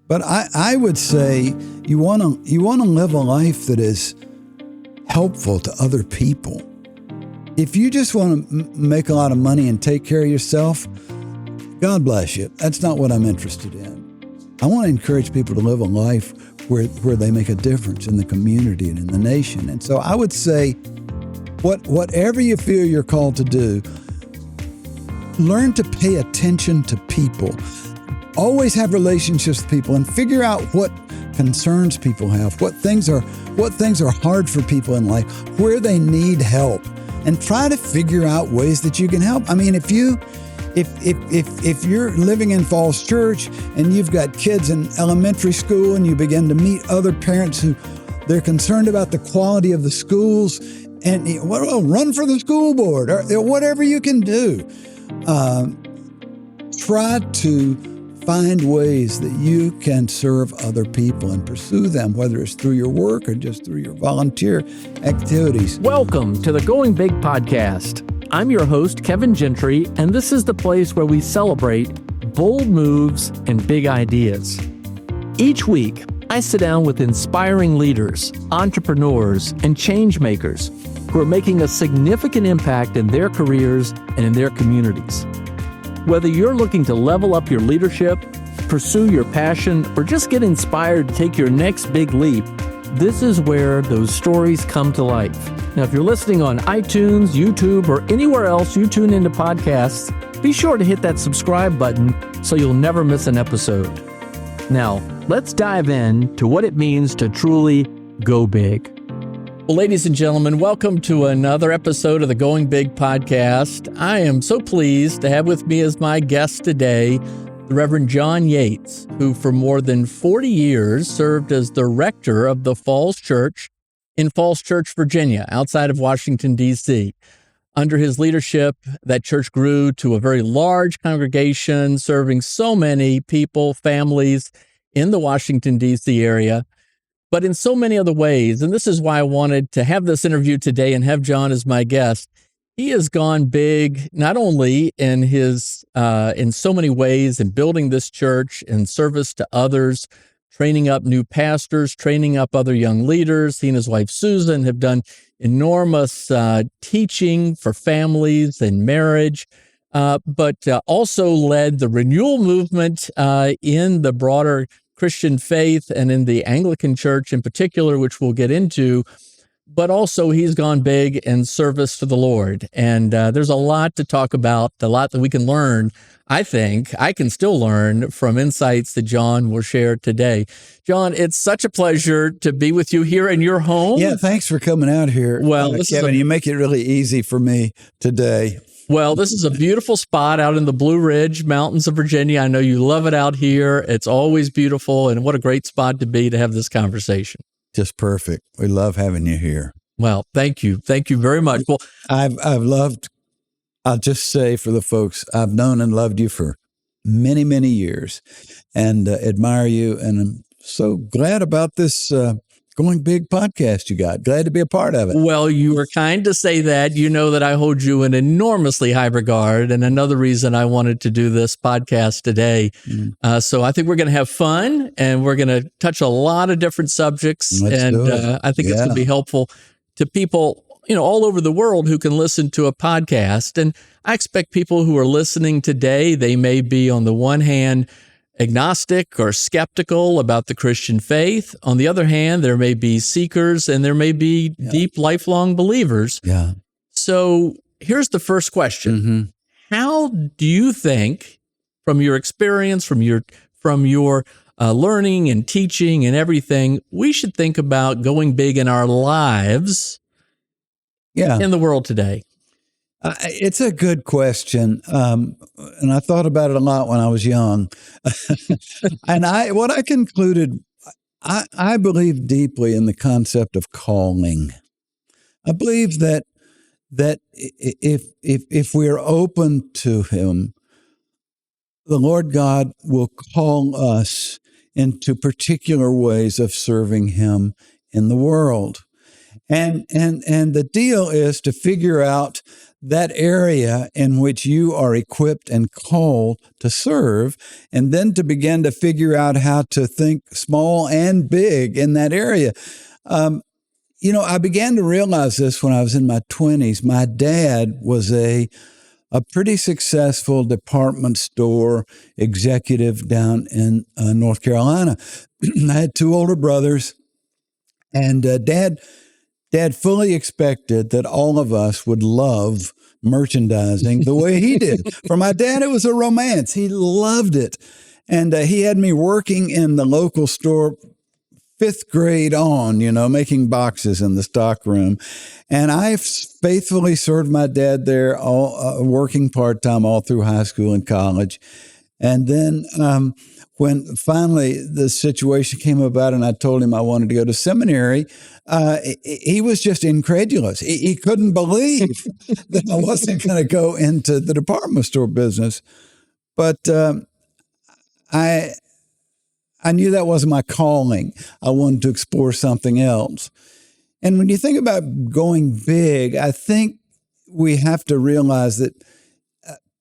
But I would say you want to live a life that is helpful to other people. If you just want to make a lot of money and take care of yourself, God bless you. That's not what I'm interested in. I want to encourage people to live a life where they make a difference in the community and in the nation. And so I would say, whatever you feel you're called to do, learn to pay attention to people. Always have relationships with people and figure out what concerns people have, what things are hard for people in life, where they need help, and try to figure out ways that you can help. I mean, if you're living in Falls Church and you've got kids in elementary school and you begin to meet other parents who they're concerned about the quality of the schools, and run for the school board or whatever you can do. Try to find ways that you can serve other people and pursue them, whether it's through your work or just through your volunteer activities. Welcome to the Going Big podcast. I'm your host, Kevin Gentry, and this is the place where we celebrate bold moves and big ideas. Each week, I sit down with inspiring leaders, entrepreneurs, and change makers who are making a significant impact in their careers and in their communities. Whether you're looking to level up your leadership, pursue your passion, or just get inspired to take your next big leap, this is where those stories come to life. Now, if you're listening on iTunes, YouTube, or anywhere else you tune into podcasts, be sure to hit that subscribe button so you'll never miss an episode. Now, let's dive in to what it means to truly go big. Well, ladies and gentlemen, welcome to another episode of the Going Big podcast. I am so pleased to have with me as my guest today, the Reverend John Yates, who for more than 40 years served as the rector of the Falls Church in Falls Church, Virginia, outside of Washington, D.C. Under his leadership, that church grew to a very large congregation, serving so many people, families in the Washington, D.C. area, but in so many other ways. And this is why I wanted to have this interview today and have John as my guest. He has gone big, not only in his in so many ways in building this church in service to others, training up new pastors, training up other young leaders. He and his wife, Susan, have done enormous teaching for families and marriage, but also led the renewal movement in the broader Christian faith and in the Anglican Church in particular, which we'll get into. But also he's gone big in service to the Lord. And there's a lot to talk about, a lot that we can learn. I think I can still learn from insights that John will share today. John, it's such a pleasure to be with you here in your home. Yeah, thanks for coming out here. Well, Kevin, you make it really easy for me today. Well, this is a beautiful spot out in the Blue Ridge Mountains of Virginia. I know you love it out here. It's always beautiful, and what a great spot to be to have this conversation. Just perfect. We love having you here. Well, thank you. Thank you very much. Well, I'll just say for the folks, I've known and loved you for many, many years and admire you. And I'm so glad about this Going Big podcast you got. Glad to be a part of it. Well, you were kind to say that. You know that I hold you in enormously high regard. And another reason I wanted to do this podcast today. So I think we're going to have fun and we're going to touch a lot of different subjects. I think it's going to be helpful to people, all over the world who can listen to a podcast. And I expect people who are listening today, they may be on the one hand, agnostic or skeptical about the Christian faith. On the other hand, there may be seekers and there may be deep, lifelong believers. Yeah. So here's the first question. Mm-hmm. How do you think, from your experience, from your learning and teaching and everything, we should think about going big in our lives in the world today? It's a good question, and I thought about it a lot when I was young. And what I concluded, I believe deeply in the concept of calling. I believe that if we are open to Him, the Lord God will call us into particular ways of serving Him in the world. And the deal is to figure out that area in which you are equipped and called to serve, and then to begin to figure out how to think small and big in that area. I began to realize this when I was in my 20s. My dad was a pretty successful department store executive down in North Carolina. I had two older brothers, and Dad fully expected that all of us would love merchandising the way he did. For my dad, it was a romance. He loved it. And he had me working in the local store 5th grade on, making boxes in the stock room. And I faithfully served my dad there, all working part-time all through high school and college. And then when finally the situation came about and I told him I wanted to go to seminary, he was just incredulous. He couldn't believe that I wasn't going to go into the department store business. But I knew that wasn't my calling. I wanted to explore something else. And when you think about going big, I think we have to realize that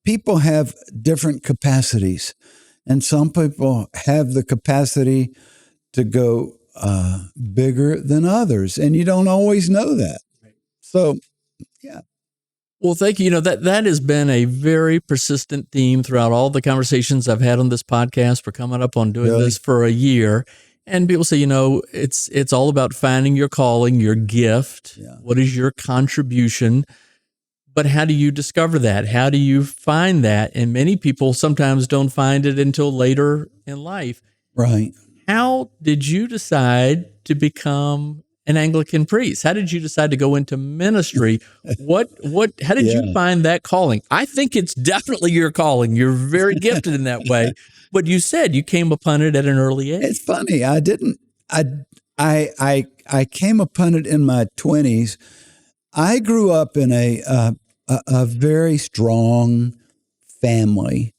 people have different capacities. And some people have the capacity to go bigger than others. And you don't always know that. So, yeah. Well, thank you. That has been a very persistent theme throughout all the conversations I've had on this podcast. We're coming up on doing this for a year. And people say, it's all about finding your calling, your gift. Yeah. What is your contribution? But how do you discover that? How do you find that? And many people sometimes don't find it until later in life. Right. How did you decide to become an Anglican priest? How did you decide to go into ministry? How did you find that calling? I think it's definitely your calling. You're very gifted in that way. But you said you came upon it at an early age. It's funny. I didn't. I came upon it in my 20s. I grew up in a very strong family,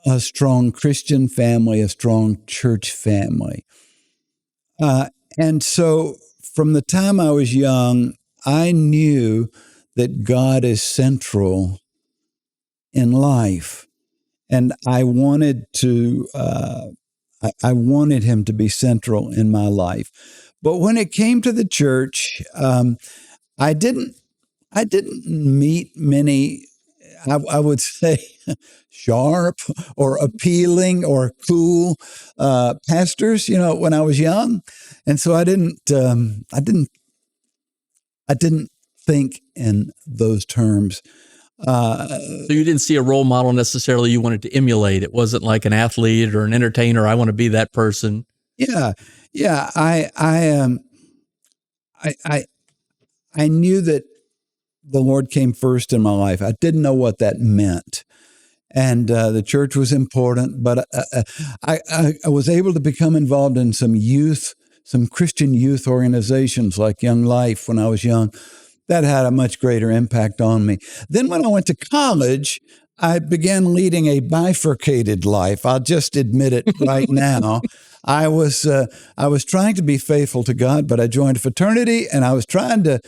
a strong Christian family, a strong church family. And so from the time I was young, I knew that God is central in life. And I wanted him to be central in my life. But when it came to the church, I didn't meet many, I would say, sharp or appealing or cool pastors, when I was young. And so I didn't think in those terms. So you didn't see a role model necessarily you wanted to emulate. It wasn't like an athlete or an entertainer. I want to be that person. Yeah. I knew that the Lord came first in my life. I didn't know what that meant. And the church was important, but I was able to become involved in some Christian youth organizations like Young Life when I was young. That had a much greater impact on me. Then when I went to college, I began leading a bifurcated life. I'll just admit it right now. I was trying to be faithful to God, but I joined a fraternity, and I was trying to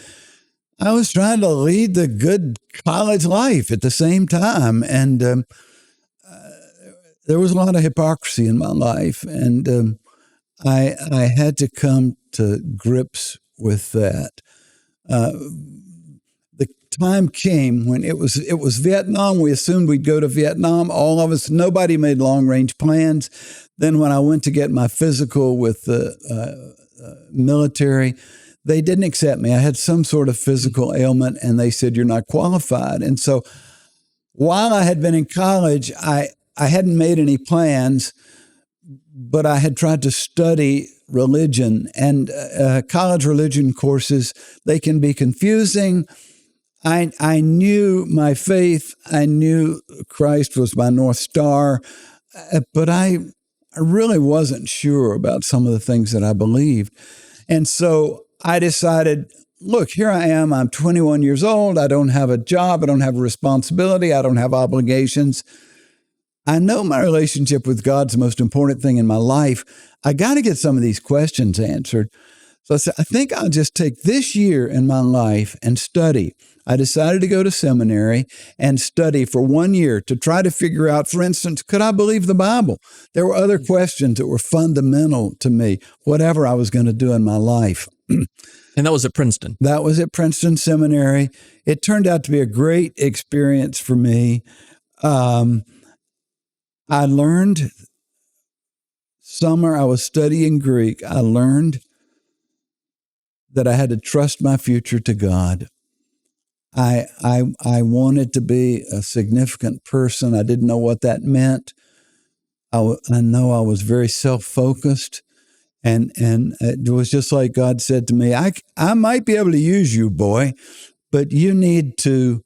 lead the good college life at the same time. And there was a lot of hypocrisy in my life, and I had to come to grips with that. The time came when it was Vietnam. We assumed we'd go to Vietnam. All of us, nobody made long-range plans. Then when I went to get my physical with the military, they didn't accept me. I had some sort of physical ailment, and they said, "You're not qualified." And so while I had been in college, I hadn't made any plans, but I had tried to study religion, and college religion courses, they can be confusing. I knew my faith. I knew Christ was my North Star, but I really wasn't sure about some of the things that I believed. And so I decided, look, here I am. I'm 21 years old. I don't have a job. I don't have a responsibility. I don't have obligations. I know my relationship with God's the most important thing in my life. I got to get some of these questions answered. So I said, I think I'll just take this year in my life and study. I decided to go to seminary and study for 1 year to try to figure out, for instance, could I believe the Bible? There were other questions that were fundamental to me, whatever I was going to do in my life. And that was at Princeton. That was at Princeton Seminary. It turned out to be a great experience for me. I learned, summer I was studying Greek. I learned that I had to trust my future to God. I wanted to be a significant person. I didn't know what that meant. I know I was very self-focused. And it was just like God said to me, I might be able to use you, boy, but you need to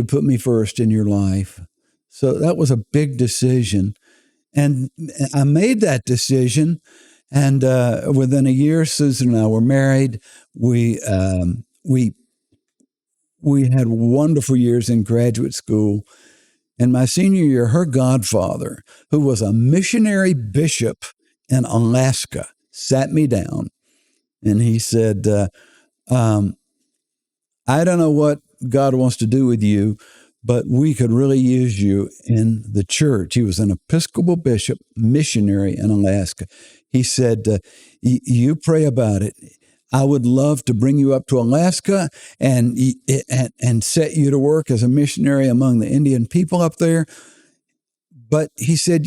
put me first in your life. So that was a big decision. And I made that decision. And within a year, Susan and I were married. We had wonderful years in graduate school. In my senior year, her godfather, who was a missionary bishop in Alaska, sat me down and he said, I don't know what God wants to do with you, but we could really use you in the church. He was an Episcopal bishop, missionary in Alaska. He said, you pray about it. I would love to bring you up to Alaska and set you to work as a missionary among the Indian people up there. But he said,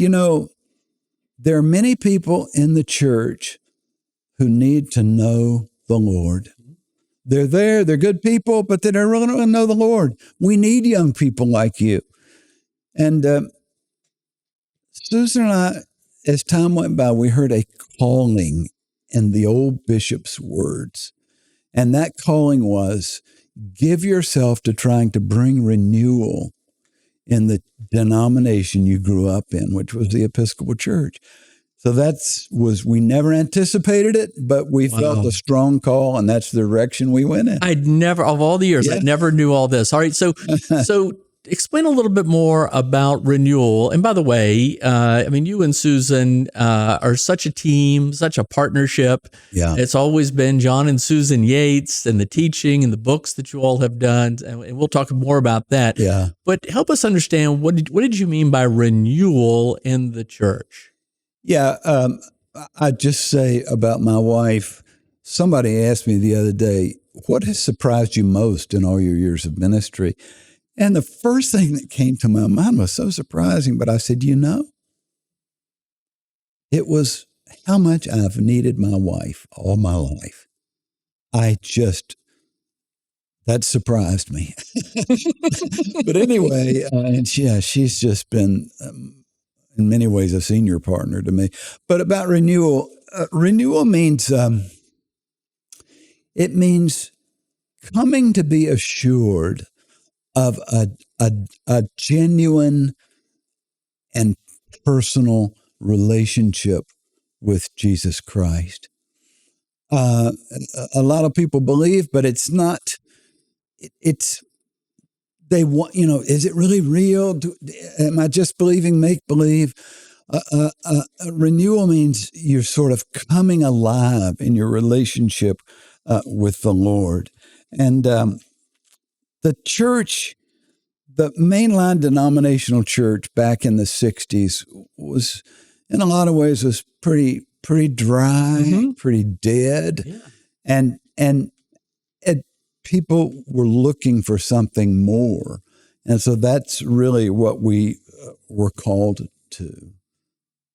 there are many people in the church who need to know the Lord. They're there, they're good people, but they don't really know the Lord. We need young people like you. And Susan and I, as time went by, we heard a calling in the old bishop's words. And that calling was, give yourself to trying to bring renewal in the denomination you grew up in, which was the Episcopal Church. So we never anticipated it, but we felt a strong call, and that's the direction we went in. Of all the years, I never knew all this. All right. So explain a little bit more about renewal. And by the way, you and Susan are such a team, such a partnership. Yeah. It's always been John and Susan Yates and the teaching and the books that you all have done. And we'll talk more about that. Yeah. But help us understand, what did you mean by renewal in the church? Yeah. I'd just say about my wife, somebody asked me the other day, what has surprised you most in all your years of ministry? And the first thing that came to my mind was so surprising, but I said, it was how much I've needed my wife all my life. That surprised me. But anyway, she's just been, in many ways, a senior partner to me. But about renewal, renewal means, it means coming to be assured of a genuine and personal relationship with Jesus Christ. A lot of people believe, but it's not. They want, is it really real? Am I just believing make believe? Renewal means you're sort of coming alive in your relationship with the Lord, and the church, the mainline denominational church back in the 60s was, in a lot of ways, was pretty dry, pretty dead. Yeah. And people were looking for something more. And so that's really what we were called to.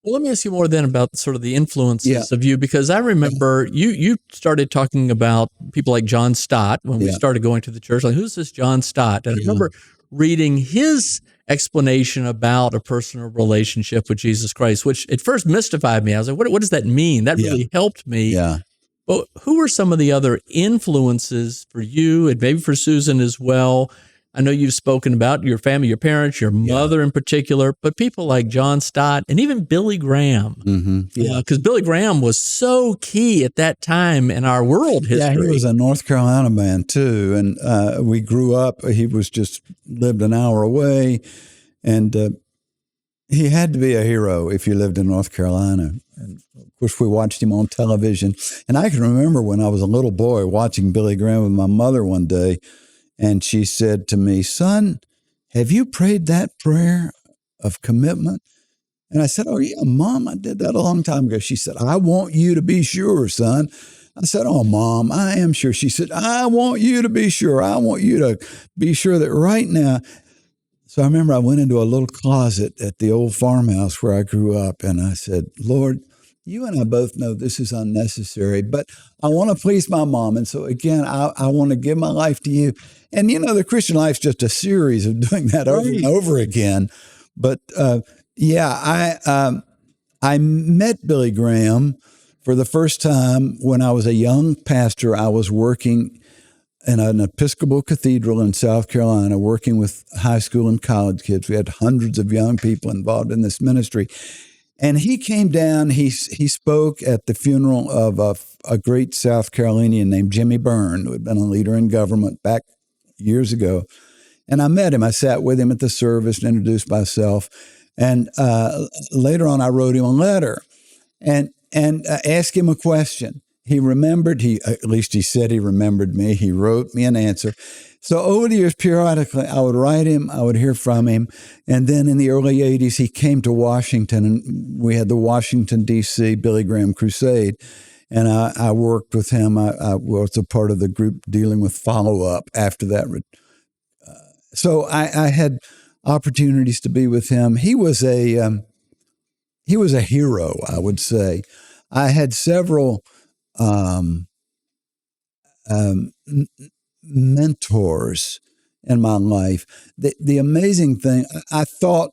Well, let me ask you more then about sort of the influences of you, because I remember you started talking about people like John Stott when we started going to the church. Like, who's this John Stott? And I remember reading his explanation about a personal relationship with Jesus Christ, which at first mystified me. I was like, what does that mean? That really helped me. Yeah. But who are some of the other influences for you and maybe for Susan as well? I know you've spoken about your family, your parents, your mother in particular, but people like John Stott and even Billy Graham. Because Billy Graham was so key at that time in our world history. Yeah, he was a North Carolina man too. And we grew up, he was just lived an hour away. And he had to be a hero if you lived in North Carolina. And of course, we watched him on television. And I can remember when I was a little boy watching Billy Graham with my mother one day. And she said to me, son, have you prayed that prayer of commitment? And I said, oh, yeah, Mom, I did that a long time ago. She said, I want you to be sure, son. I said, oh, Mom, I am sure. She said, I want you to be sure. I want you to be sure that right now. So I remember I went into a little closet at the old farmhouse where I grew up, and I said, Lord, you and I both know this is unnecessary, but I want to please my mom. And so again, I want to give my life to you. And the Christian life's just a series of doing that over and over again. But I met Billy Graham for the first time when I was a young pastor. I was working in an Episcopal cathedral in South Carolina, working with high school and college kids. We had hundreds of young people involved in this ministry. And he came down, he spoke at the funeral of a great South Carolinian named Jimmy Byrne, who had been a leader in government back years ago. And I met him. I sat with him at the service and introduced myself. And later on, I wrote him a letter and asked him a question. He remembered, at least he said he remembered me. He wrote me an answer. So over the years, periodically, I would write him, I would hear from him. And then in the early 80s, he came to Washington, and we had the Washington, D.C. Billy Graham Crusade. And I worked with him. I was a part of the group dealing with follow-up after that. So I had opportunities to be with him. He was a hero, I would say. I had several mentors in my life. The amazing thing, I thought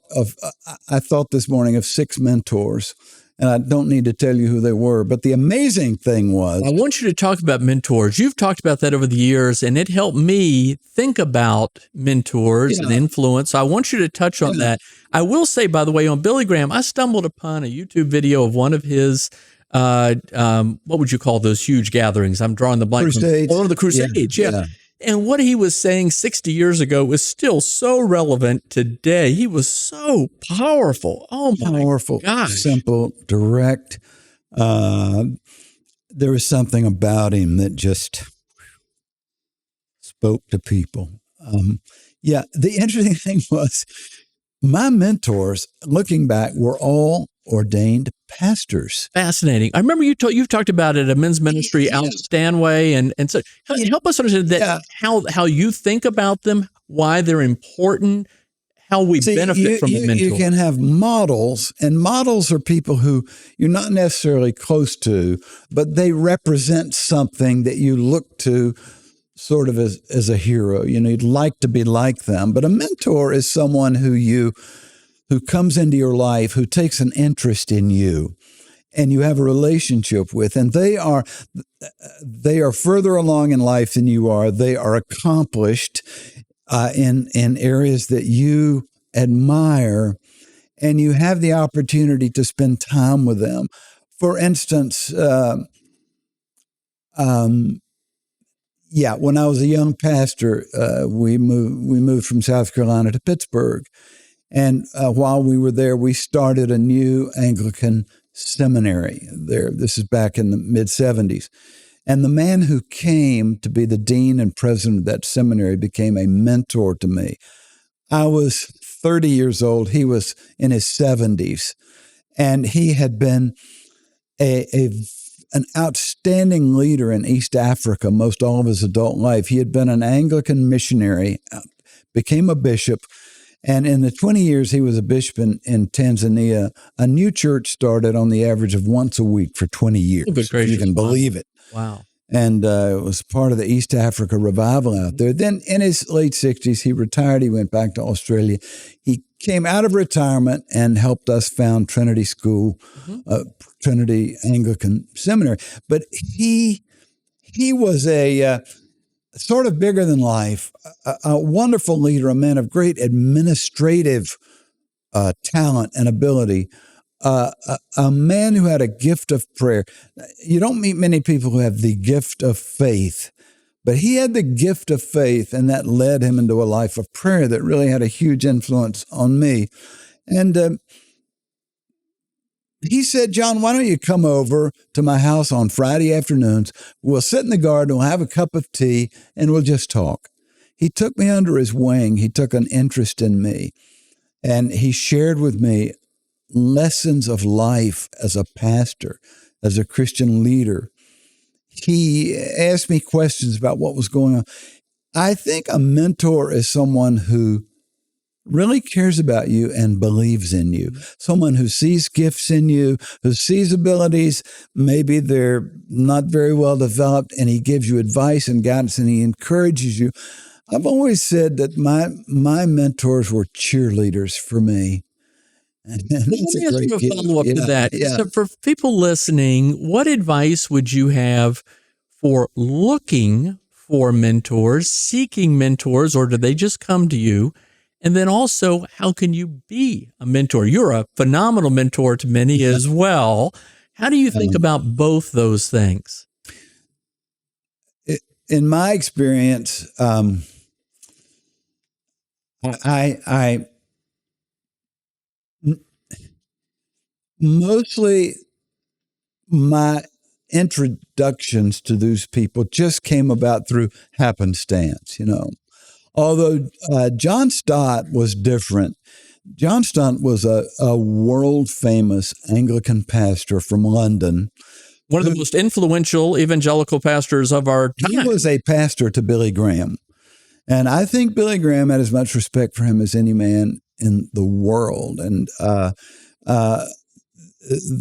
this morning of 6 mentors, and I don't need to tell you who they were, but the amazing thing was... I want you to talk about mentors. You've talked about that over the years, and it helped me think about mentors and influence. I want you to touch on that. I will say, by the way, on Billy Graham, I stumbled upon a YouTube video of one of his what would you call those huge gatherings? I'm drawing the blank. Crusades. One of the Crusades, yeah. And what he was saying 60 years ago was still so relevant today. He was so powerful. Oh, my gosh. Simple, direct. There was something about him that just spoke to people. The interesting thing was my mentors, looking back, were all ordained pastors. Fascinating. I remember you've talked about it at a men's ministry out Stanway, and so help us understand that how you think about them, why they're important, how we benefit from the mentor. You can have models, and models are people who you're not necessarily close to, but they represent something that you look to sort of as a hero. You'd like to be like them, but a mentor is someone who comes into your life, who takes an interest in you, and you have a relationship with, and they are further along in life than you are. They are accomplished in areas that you admire, and you have the opportunity to spend time with them. For instance, when I was a young pastor, we moved from South Carolina to Pittsburgh. And while we were there, we started a new Anglican seminary there. This is back in the mid-'70s. And the man who came to be the dean and president of that seminary became a mentor to me. I was 30 years old. He was in his 70s. And he had been an outstanding leader in East Africa most all of his adult life. He had been an Anglican missionary, became a bishop. And in the 20 years he was a bishop in Tanzania, a new church started on the average of once a week for 20 years. Oh, good gracious. You can believe it. Wow. And it was part of the East Africa revival out there. Then in his late 60s, he retired. He went back to Australia. He came out of retirement and helped us found Trinity School, Trinity Anglican Seminary. But he was a sort of bigger than life, a wonderful leader, a man of great administrative talent and ability, a man who had a gift of prayer. You don't meet many people who have the gift of faith, but he had the gift of faith, and that led him into a life of prayer that really had a huge influence on me. And he said, John, why don't you come over to my house on Friday afternoons? We'll sit in the garden, we'll have a cup of tea, and we'll just talk. he took me under his wing. He took an interest in me, and he shared with me lessons of life as a pastor, as a Christian leader. He asked me questions about what was going on. I think a mentor is someone who really cares about you and believes in you. Someone who sees gifts in you, who sees abilities. Maybe they're not very well developed, and he gives you advice and guidance, and he encourages you. I've always said that my mentors were cheerleaders for me. And Let me ask you a follow-up to that. Yeah. So for people listening, what advice would you have for looking for mentors, seeking mentors, or do they just come to you? And then also, how can you be a mentor? You're a phenomenal mentor to many as well. How do you think about both those things? In my experience, I mostly my introductions to those people just came about through happenstance, Although John Stott was different. John Stott was a world-famous Anglican pastor from London. One of the most influential evangelical pastors of our time. He was a pastor to Billy Graham. And I think Billy Graham had as much respect for him as any man in the world. And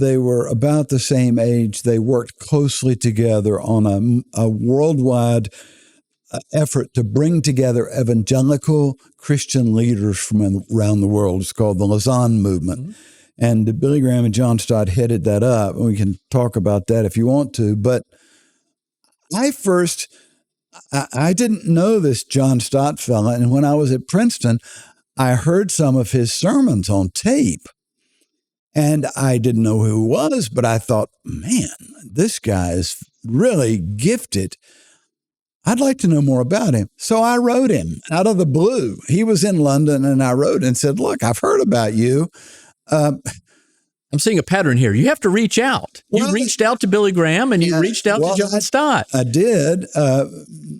they were about the same age. They worked closely together on a worldwide effort to bring together evangelical Christian leaders from around the world. It's called the Lausanne Movement. Mm-hmm. And Billy Graham and John Stott headed that up. And we can talk about that if you want to. But I didn't know this John Stott fella. And when I was at Princeton, I heard some of his sermons on tape. And I didn't know who he was, but I thought, man, this guy is really gifted. I'd like to know more about him. So I wrote him out of the blue. He was in London, and I wrote and said, look, I've heard about you. I'm seeing a pattern here. You have to reach out. You reached out to Billy Graham, and you reached out to John Stott. I did.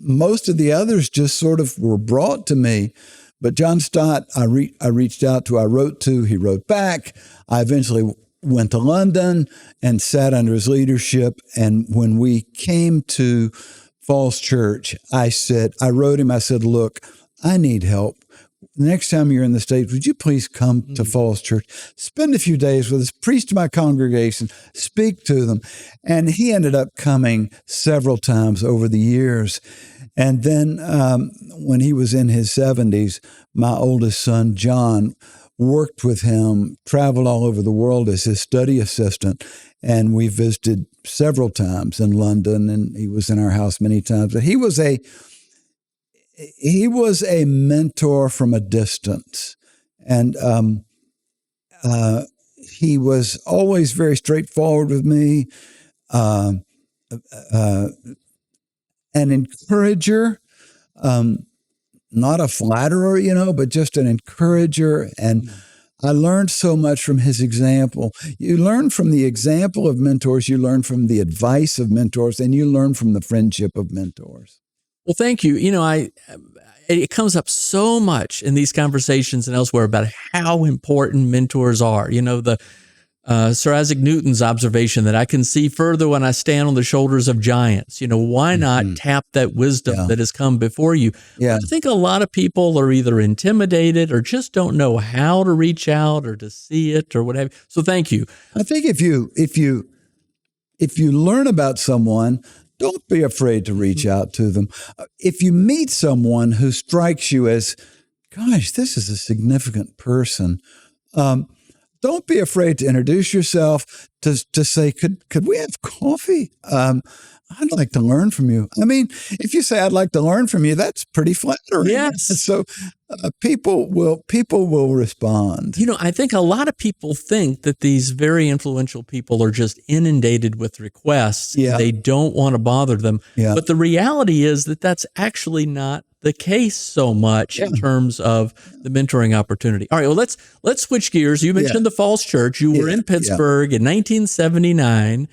Most of the others just sort of were brought to me. But John Stott, I reached out to, I wrote to, he wrote back. I eventually went to London and sat under his leadership. And when we came to Falls Church, I wrote him, I said, look, I need help. The next time you're in the States, would you please come to Falls Church, spend a few days with us, preach to my congregation, speak to them. And he ended up coming several times over the years. And then when he was in his 70s, my oldest son, John, worked with him, traveled all over the world as his study assistant. And we visited several times in London, and he was in our house many times. But he was a mentor from a distance. And he was always very straightforward with me, an encourager, not a flatterer, but just an encourager. And I learned so much from his example. You learn from the example of mentors, you learn from the advice of mentors, and you learn from the friendship of mentors. Well, thank you. It comes up so much in these conversations and elsewhere about how important mentors are. Sir Isaac Newton's observation that I can see further when I stand on the shoulders of giants. Why not tap that wisdom that has come before you? Yeah. I think a lot of people are either intimidated or just don't know how to reach out or to see it or whatever. So thank you. I think if you learn about someone, don't be afraid to reach out to them. If you meet someone who strikes you as, gosh, this is a significant person, don't be afraid to introduce yourself, to say, could we have coffee? I'd like to learn from you. I mean, if you say, I'd like to learn from you, that's pretty flattering. Yes. So people will respond. I think a lot of people think that these very influential people are just inundated with requests. Yeah. They don't want to bother them. Yeah. But the reality is that that's actually not the case so much in terms of the mentoring opportunity. All right, well, let's switch gears. You mentioned the Falls Church. You were in Pittsburgh in 1979.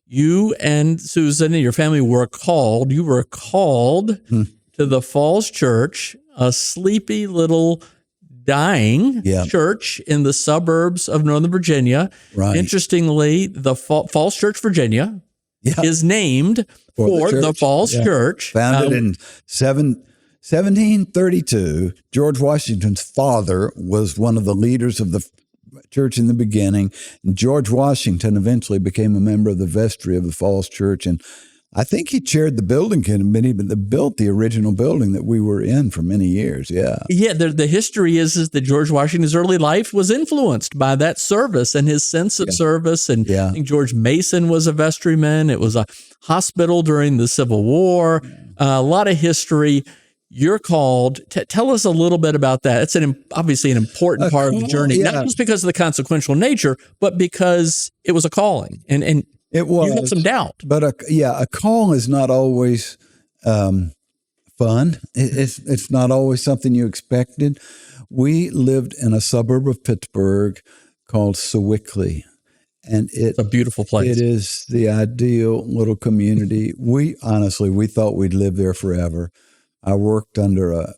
You and Susan and your family were called. You were called to the Falls Church, a sleepy little dying church in the suburbs of Northern Virginia. Right. Interestingly, the Falls Church, Virginia, is named for the Falls Church. Founded in 1732. George Washington's father was one of the leaders of the church in the beginning. And George Washington eventually became a member of the vestry of the Falls Church. And I think he chaired the building committee, but they built the original building that we were in for many years. Yeah. The history is that George Washington's early life was influenced by that service and his sense of service. And I think George Mason was a vestryman. It was a hospital during the Civil War. A lot of history. You're called. Tell us a little bit about that. It's obviously an important part of the journey, not just because of the consequential nature, but because it was a calling. And it was. You had some doubt. But a call is not always fun. It's not always something you expected. We lived in a suburb of Pittsburgh called Sewickley. And it's a beautiful place. It is the ideal little community. We thought we'd live there forever. I worked under a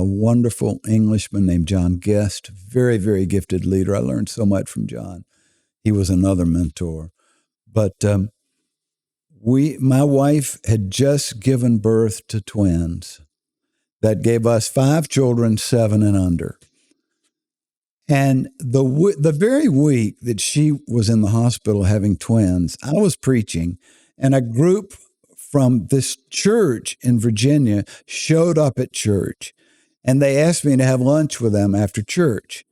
wonderful Englishman named John Guest, very, very gifted leader. I learned so much from John. He was another mentor. But my wife had just given birth to twins that gave us 5 children, 7 and under. And the very week that she was in the hospital having twins, I was preaching, and a group from this church in Virginia showed up at church, and they asked me to have lunch with them after church.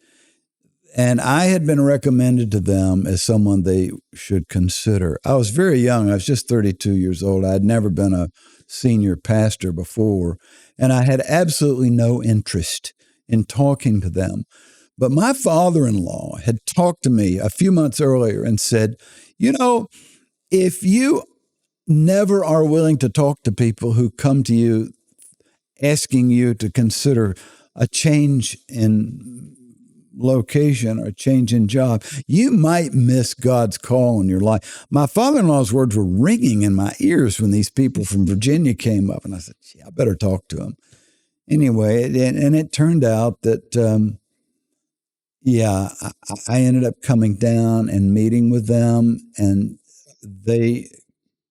And I had been recommended to them as someone they should consider. I was very young. I was just 32 years old. I had never been a senior pastor before, and I had absolutely no interest in talking to them. But my father-in-law had talked to me a few months earlier and said, if you never are willing to talk to people who come to you asking you to consider a change in location or a change in job, you might miss God's call in your life. My father-in-law's words were ringing in my ears when these people from Virginia came up, and I said, I better talk to them. Anyway, and it turned out that, I ended up coming down and meeting with them, and they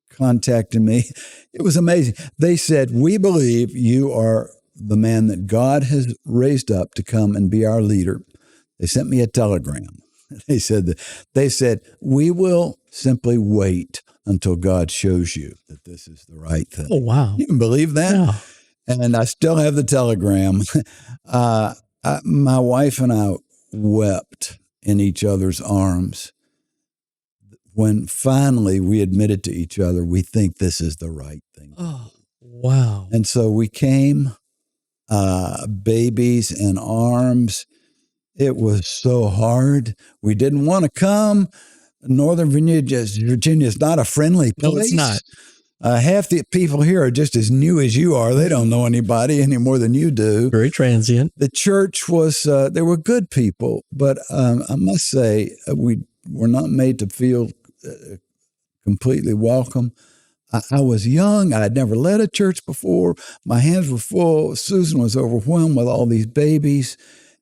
contacted me. It was amazing. They said, we believe you are the man that God has raised up to come and be our leader. They sent me a telegram. They said, we will simply wait until God shows you that this is the right thing. Oh, wow. You can believe that? Yeah. And I still have the telegram. My wife and I wept in each other's arms when finally we admitted to each other, we think this is the right thing. Oh, wow. And so we came, babies in arms. It was so hard. We didn't want to come. Northern Virginia is not a friendly place. No, it's not. Half the people here are just as new as you are. They don't know anybody any more than you do. Very transient. The church was, there were good people, but I must say we were not made to feel completely welcome. I was young. I had never led a church before. My hands were full. Susan was overwhelmed with all these babies.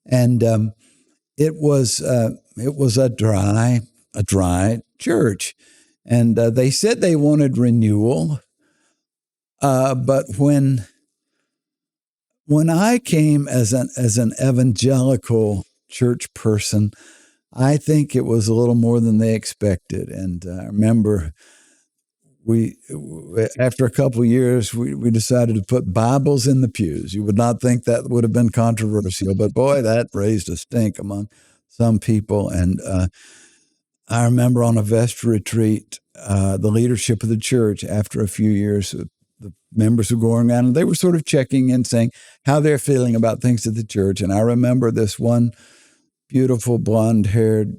And it was a dry church. And they said they wanted renewal. But when I came as an evangelical church person, I think it was a little more than they expected. And I remember after a couple of years, we decided to put Bibles in the pews. You would not think that would have been controversial, but boy, that raised a stink among some people. And I remember on a vestry retreat, the leadership of the church, after a few years, the members were going around and they were sort of checking in, saying how they're feeling about things at the church. And I remember this one beautiful blonde-haired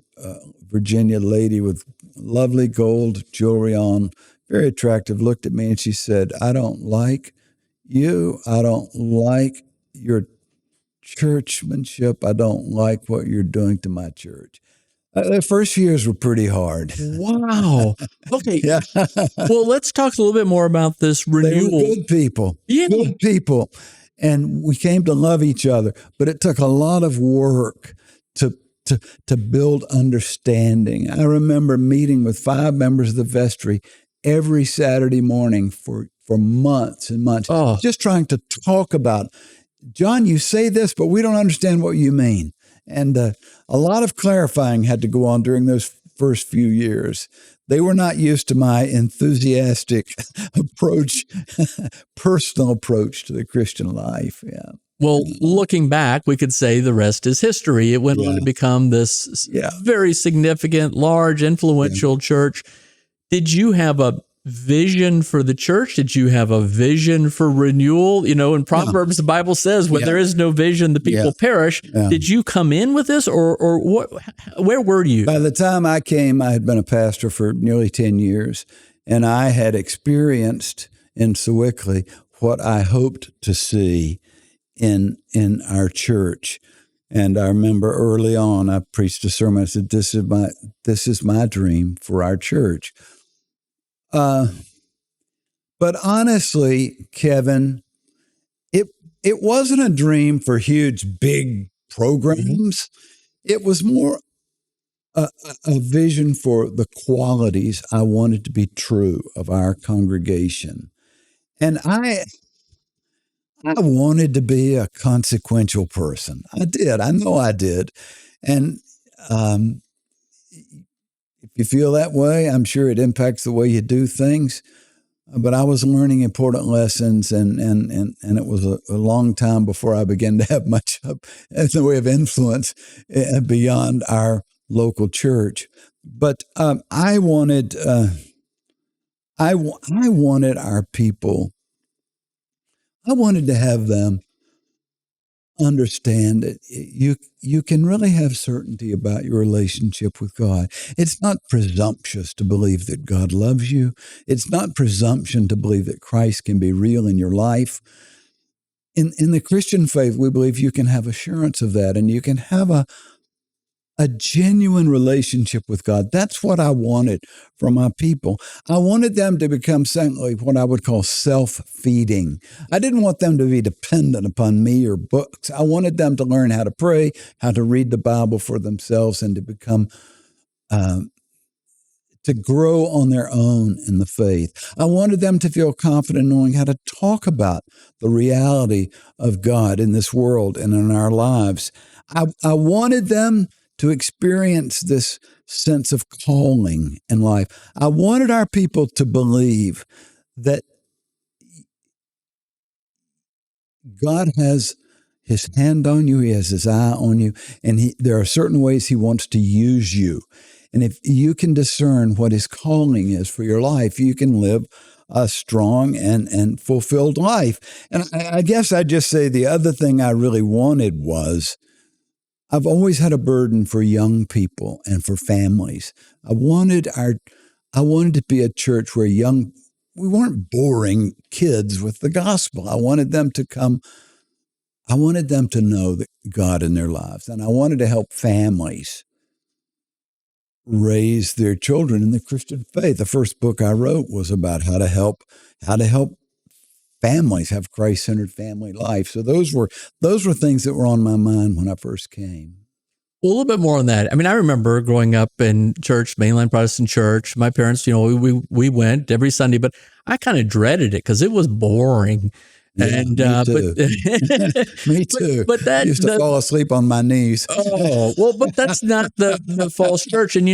Virginia lady with lovely gold jewelry on, very attractive, looked at me and she said, I don't like you. I don't like your churchmanship. I don't like what you're doing to my church. The first few years were pretty hard. Wow. Okay. Yeah. Well, let's talk a little bit more about this renewal. They were good people. Yeah. Good people. And we came to love each other. But it took a lot of work to build understanding. I remember meeting with 5 members of the vestry every Saturday morning for months and months, just trying to talk about, John, you say this, but we don't understand what you mean. And a lot of clarifying had to go on during those first few years. They were not used to my enthusiastic approach, personal approach to the Christian life. Yeah. Well, looking back, we could say the rest is history. It went on to become this very significant, large, influential church. Did you have a vision for the church? Did you have a vision for renewal? You know, in Proverbs, the Bible says, when there is no vision, the people perish. Did you come in with this, or what? Where were you? By the time I came, I had been a pastor for nearly 10 years, and I had experienced in Sewickley what I hoped to see in our church. And I remember early on, I preached a sermon. I said, this is my dream for our church. But honestly, Kevin, it wasn't a dream for huge, big programs. It was more a vision for the qualities I wanted to be true of our congregation. And I wanted to be a consequential person. I did. I know I did. And if you feel that way, I'm sure it impacts the way you do things. But I was learning important lessons, and it was a long time before I began to have much in the way of influence beyond our local church. But I wanted our people. I wanted to have them understand that you can really have certainty about your relationship with God. It's not presumptuous to believe that God loves you. It's not presumption to believe that Christ can be real in your life. In the Christian faith, we believe you can have assurance of that, and you can have a genuine relationship with God. That's what I wanted from my people. I wanted them to become simply what I would call self-feeding. I didn't want them to be dependent upon me or books. I wanted them to learn how to pray, how to read the Bible for themselves, and to become to grow on their own in the faith. I wanted them to feel confident knowing how to talk about the reality of God in this world and in our lives. I wanted them to experience this sense of calling in life. I wanted our people to believe that God has his hand on you, he has his eye on you, and there are certain ways he wants to use you. And if you can discern what his calling is for your life, you can live a strong and fulfilled life. And I guess I'd just say the other thing I really wanted was, I've always had a burden for young people and for families. I wanted to be a church where we weren't boring kids with the gospel. I wanted them to know that God in their lives. And I wanted to help families raise their children in the Christian faith. The first book I wrote was about how to help families have Christ-centered family life. So those were things that were on my mind when I first came. Well, a little bit more on that. I mean, I remember growing up in church, mainline Protestant church. My parents, we went every Sunday, but I kind of dreaded it because it was boring. Yeah, and me too. Me too. But that I used to fall asleep on my knees. Oh, well, but that's not the false church. And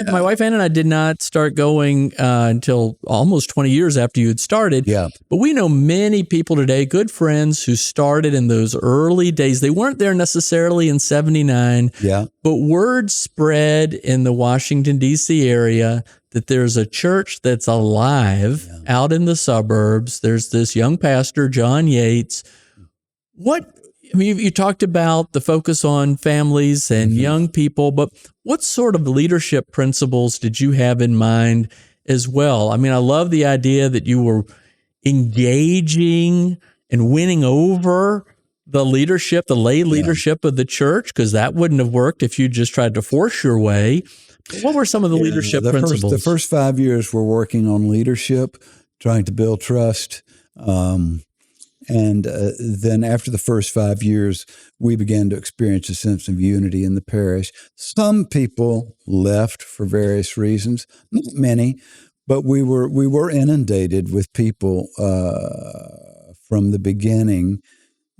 my wife Ann and I did not start going until almost 20 years after you had started. Yeah. But we know many people today, good friends who started in those early days. They weren't there necessarily in 79. Yeah. But word spread in the Washington, D.C. area that there's a church that's alive out in the suburbs. There's this young pastor, John Yates. You talked about the focus on families and young people, but what sort of leadership principles did you have in mind as well? I mean, I love the idea that you were engaging and winning over the leadership, the lay leadership of the church, because that wouldn't have worked if you just tried to force your way. What were some of the leadership principles? The first 5 years we're working on leadership, trying to build trust. And then after the first 5 years, we began to experience a sense of unity in the parish. Some people left for various reasons, not many, but we were inundated with people from the beginning.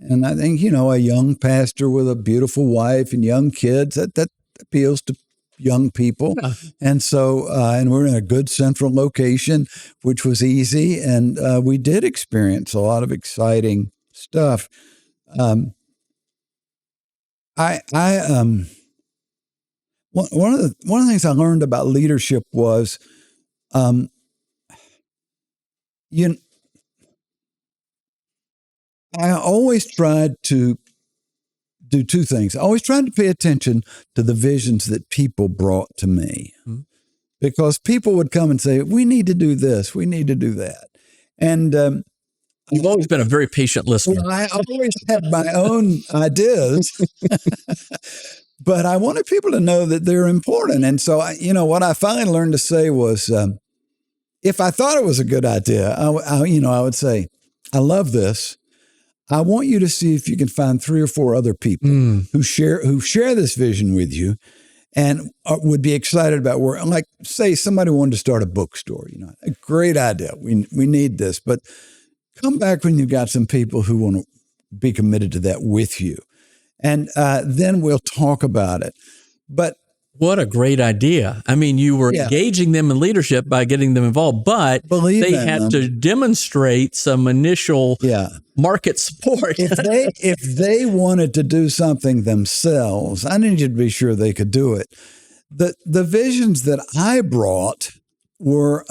And I think, a young pastor with a beautiful wife and young kids, that appeals to young people. Yeah. And so, and we're in a good central location, which was easy. And we did experience a lot of exciting stuff. One of the things I learned about leadership was, I always tried to do two things. I always tried to pay attention to the visions that people brought to me, because people would come and say, we need to do this, we need to do that. And you've always been a very patient listener. Well, I always have my own ideas, but I wanted people to know that they're important. And so, what I finally learned to say was, if I thought it was a good idea, I would say, I love this. I want you to see if you can find 3 or 4 other people who share this vision with you and would be excited about where, like, say somebody wanted to start a bookstore, a great idea. We need this, but come back when you've got some people who want to be committed to that with you. And then we'll talk about it. But what a great idea. I mean, you were engaging them in leadership by getting them involved, but they had to demonstrate some initial market support. If they wanted to do something themselves, I needed to be sure they could do it. The visions that I brought were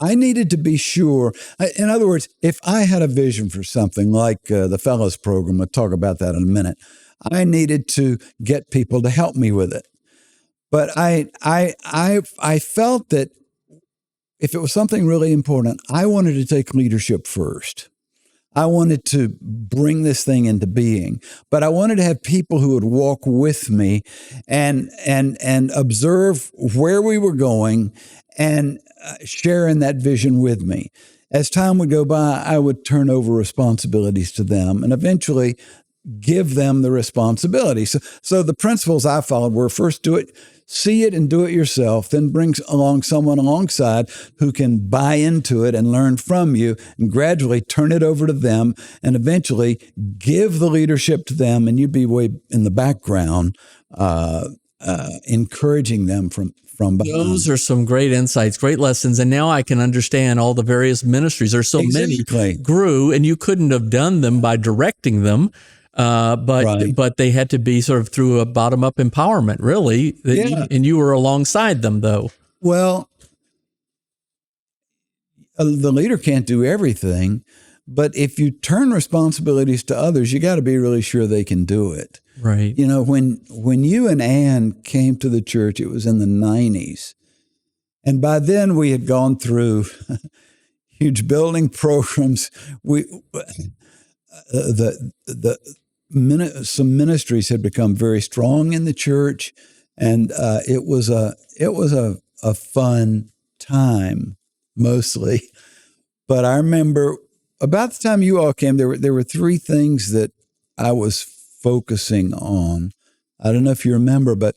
I needed to be sure. In other words, if I had a vision for something like the Fellows program, we'll talk about that in a minute, I needed to get people to help me with it. But I felt that if it was something really important, I wanted to take leadership first. I wanted to bring this thing into being, but I wanted to have people who would walk with me and observe where we were going and share in that vision with me. As time would go by, I would turn over responsibilities to them and eventually give them the responsibility. So the principles I followed were, first do it, see it and do it yourself, then bring along someone alongside who can buy into it and learn from you, and gradually turn it over to them and eventually give the leadership to them, and you'd be way in the background encouraging them from behind. Those are some great insights, great lessons. And now I can understand all the various ministries. There's so many grew, and you couldn't have done them by directing them. But they had to be sort of through a bottom-up empowerment, really. And you were alongside them, though. Well, the leader can't do everything, but if you turn responsibilities to others, you got to be really sure they can do it. Right. When you and Ann came to the church, it was in the 90s. And by then we had gone through huge building programs. Some ministries had become very strong in the church, and it was a fun time mostly. But I remember about the time you all came, there were 3 things that I was focusing on. I don't know if you remember, but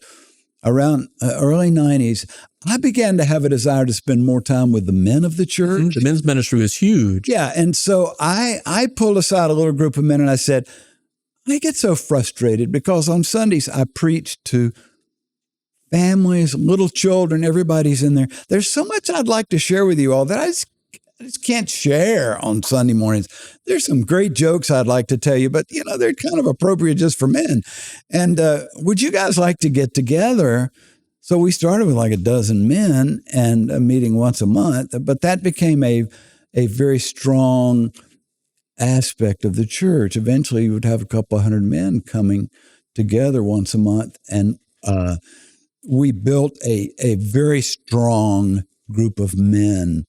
around early 90s, I began to have a desire to spend more time with the men of the church. Mm-hmm. The men's ministry was huge. Yeah. And so I pulled aside a little group of men and I said, I get so frustrated because on Sundays I preach to families, little children, everybody's in there. There's so much I'd like to share with you all that I just can't share on Sunday mornings. There's some great jokes I'd like to tell you, but they're kind of appropriate just for men. And would you guys like to get together? So we started with like a dozen men and a meeting once a month, but that became a very strong aspect of the church. Eventually you would have a couple 100 men coming together once a month. And we built a very strong group of men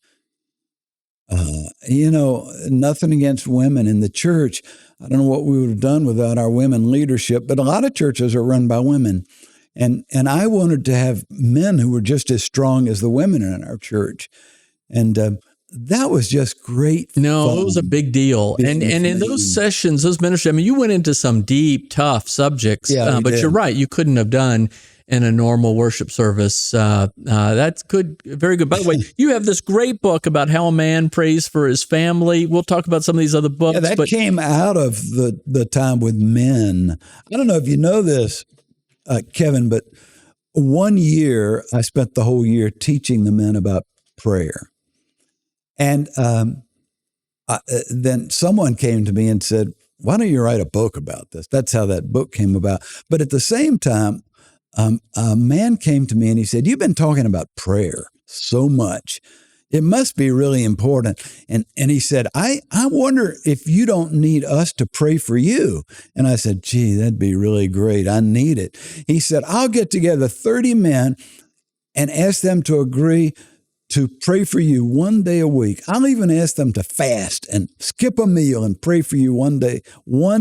Nothing against women in the church. I don't know what we would have done without our women leadership, but a lot of churches are run by women. And I wanted to have men who were just as strong as the women in our church. And that was just great fun. It was a big deal. And in those sessions, those ministries, I mean, you went into some deep, tough subjects, but you're right. You couldn't have done in a normal worship service. That's good. Very good. By the way, you have this great book about how a man prays for his family. We'll talk about some of these other books. Yeah, that came out of the time with men. I don't know if you know this, Kevin, but 1 year, I spent the whole year teaching the men about prayer. And then someone came to me and said, why don't you write a book about this? That's how that book came about. But at the same time, a man came to me and he said, you've been talking about prayer so much. It must be really important. And he said, I wonder if you don't need us to pray for you. And I said, gee, that'd be really great. I need it. He said, I'll get together 30 men and ask them to agree to pray for you 1 day a week. I'll even ask them to fast and skip a meal and pray for you 1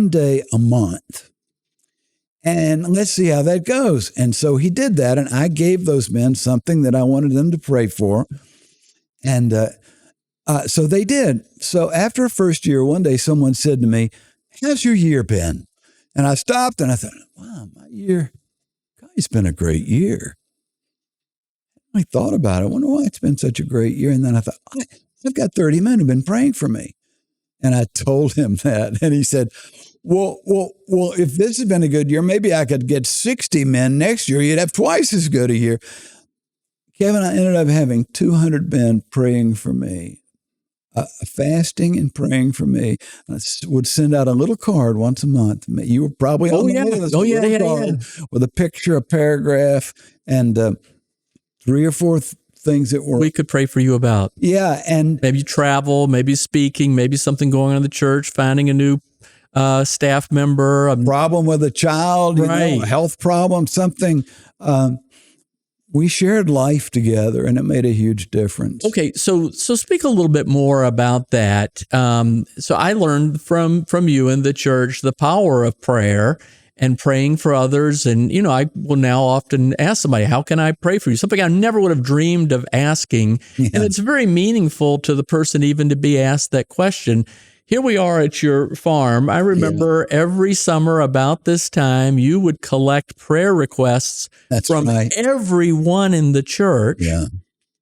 day a month. And let's see how that goes. And so he did that. And I gave those men something that I wanted them to pray for. And so they did. So after a first year, one day someone said to me, how's your year been? And I stopped and I thought, wow, my year, God, it's been a great year. I thought about it. I wonder why it's been such a great year. And then I thought, I've got 30 men who've been praying for me. And I told him that. And he said, well, if this has been a good year, maybe I could get 60 men next year. You'd have twice as good a year. Kevin, I ended up having 200 men praying for me, fasting and praying for me. I would send out a little card once a month. You were probably on the list. With a picture, a paragraph, and 3 or 4 things that were we could pray for you about. Yeah, and maybe travel, maybe speaking, maybe something going on in the church, finding a new staff member, a problem with a child, a health problem, something. We shared life together, and it made a huge difference. Okay, so speak a little bit more about that. So I learned from you in the church the power of prayer and praying for others. And, I will now often ask somebody, how can I pray for you? Something I never would have dreamed of asking. Yeah. And it's very meaningful to the person even to be asked that question. Here we are at your farm. every every summer about this time, you would collect prayer requests from everyone in the church. Yeah.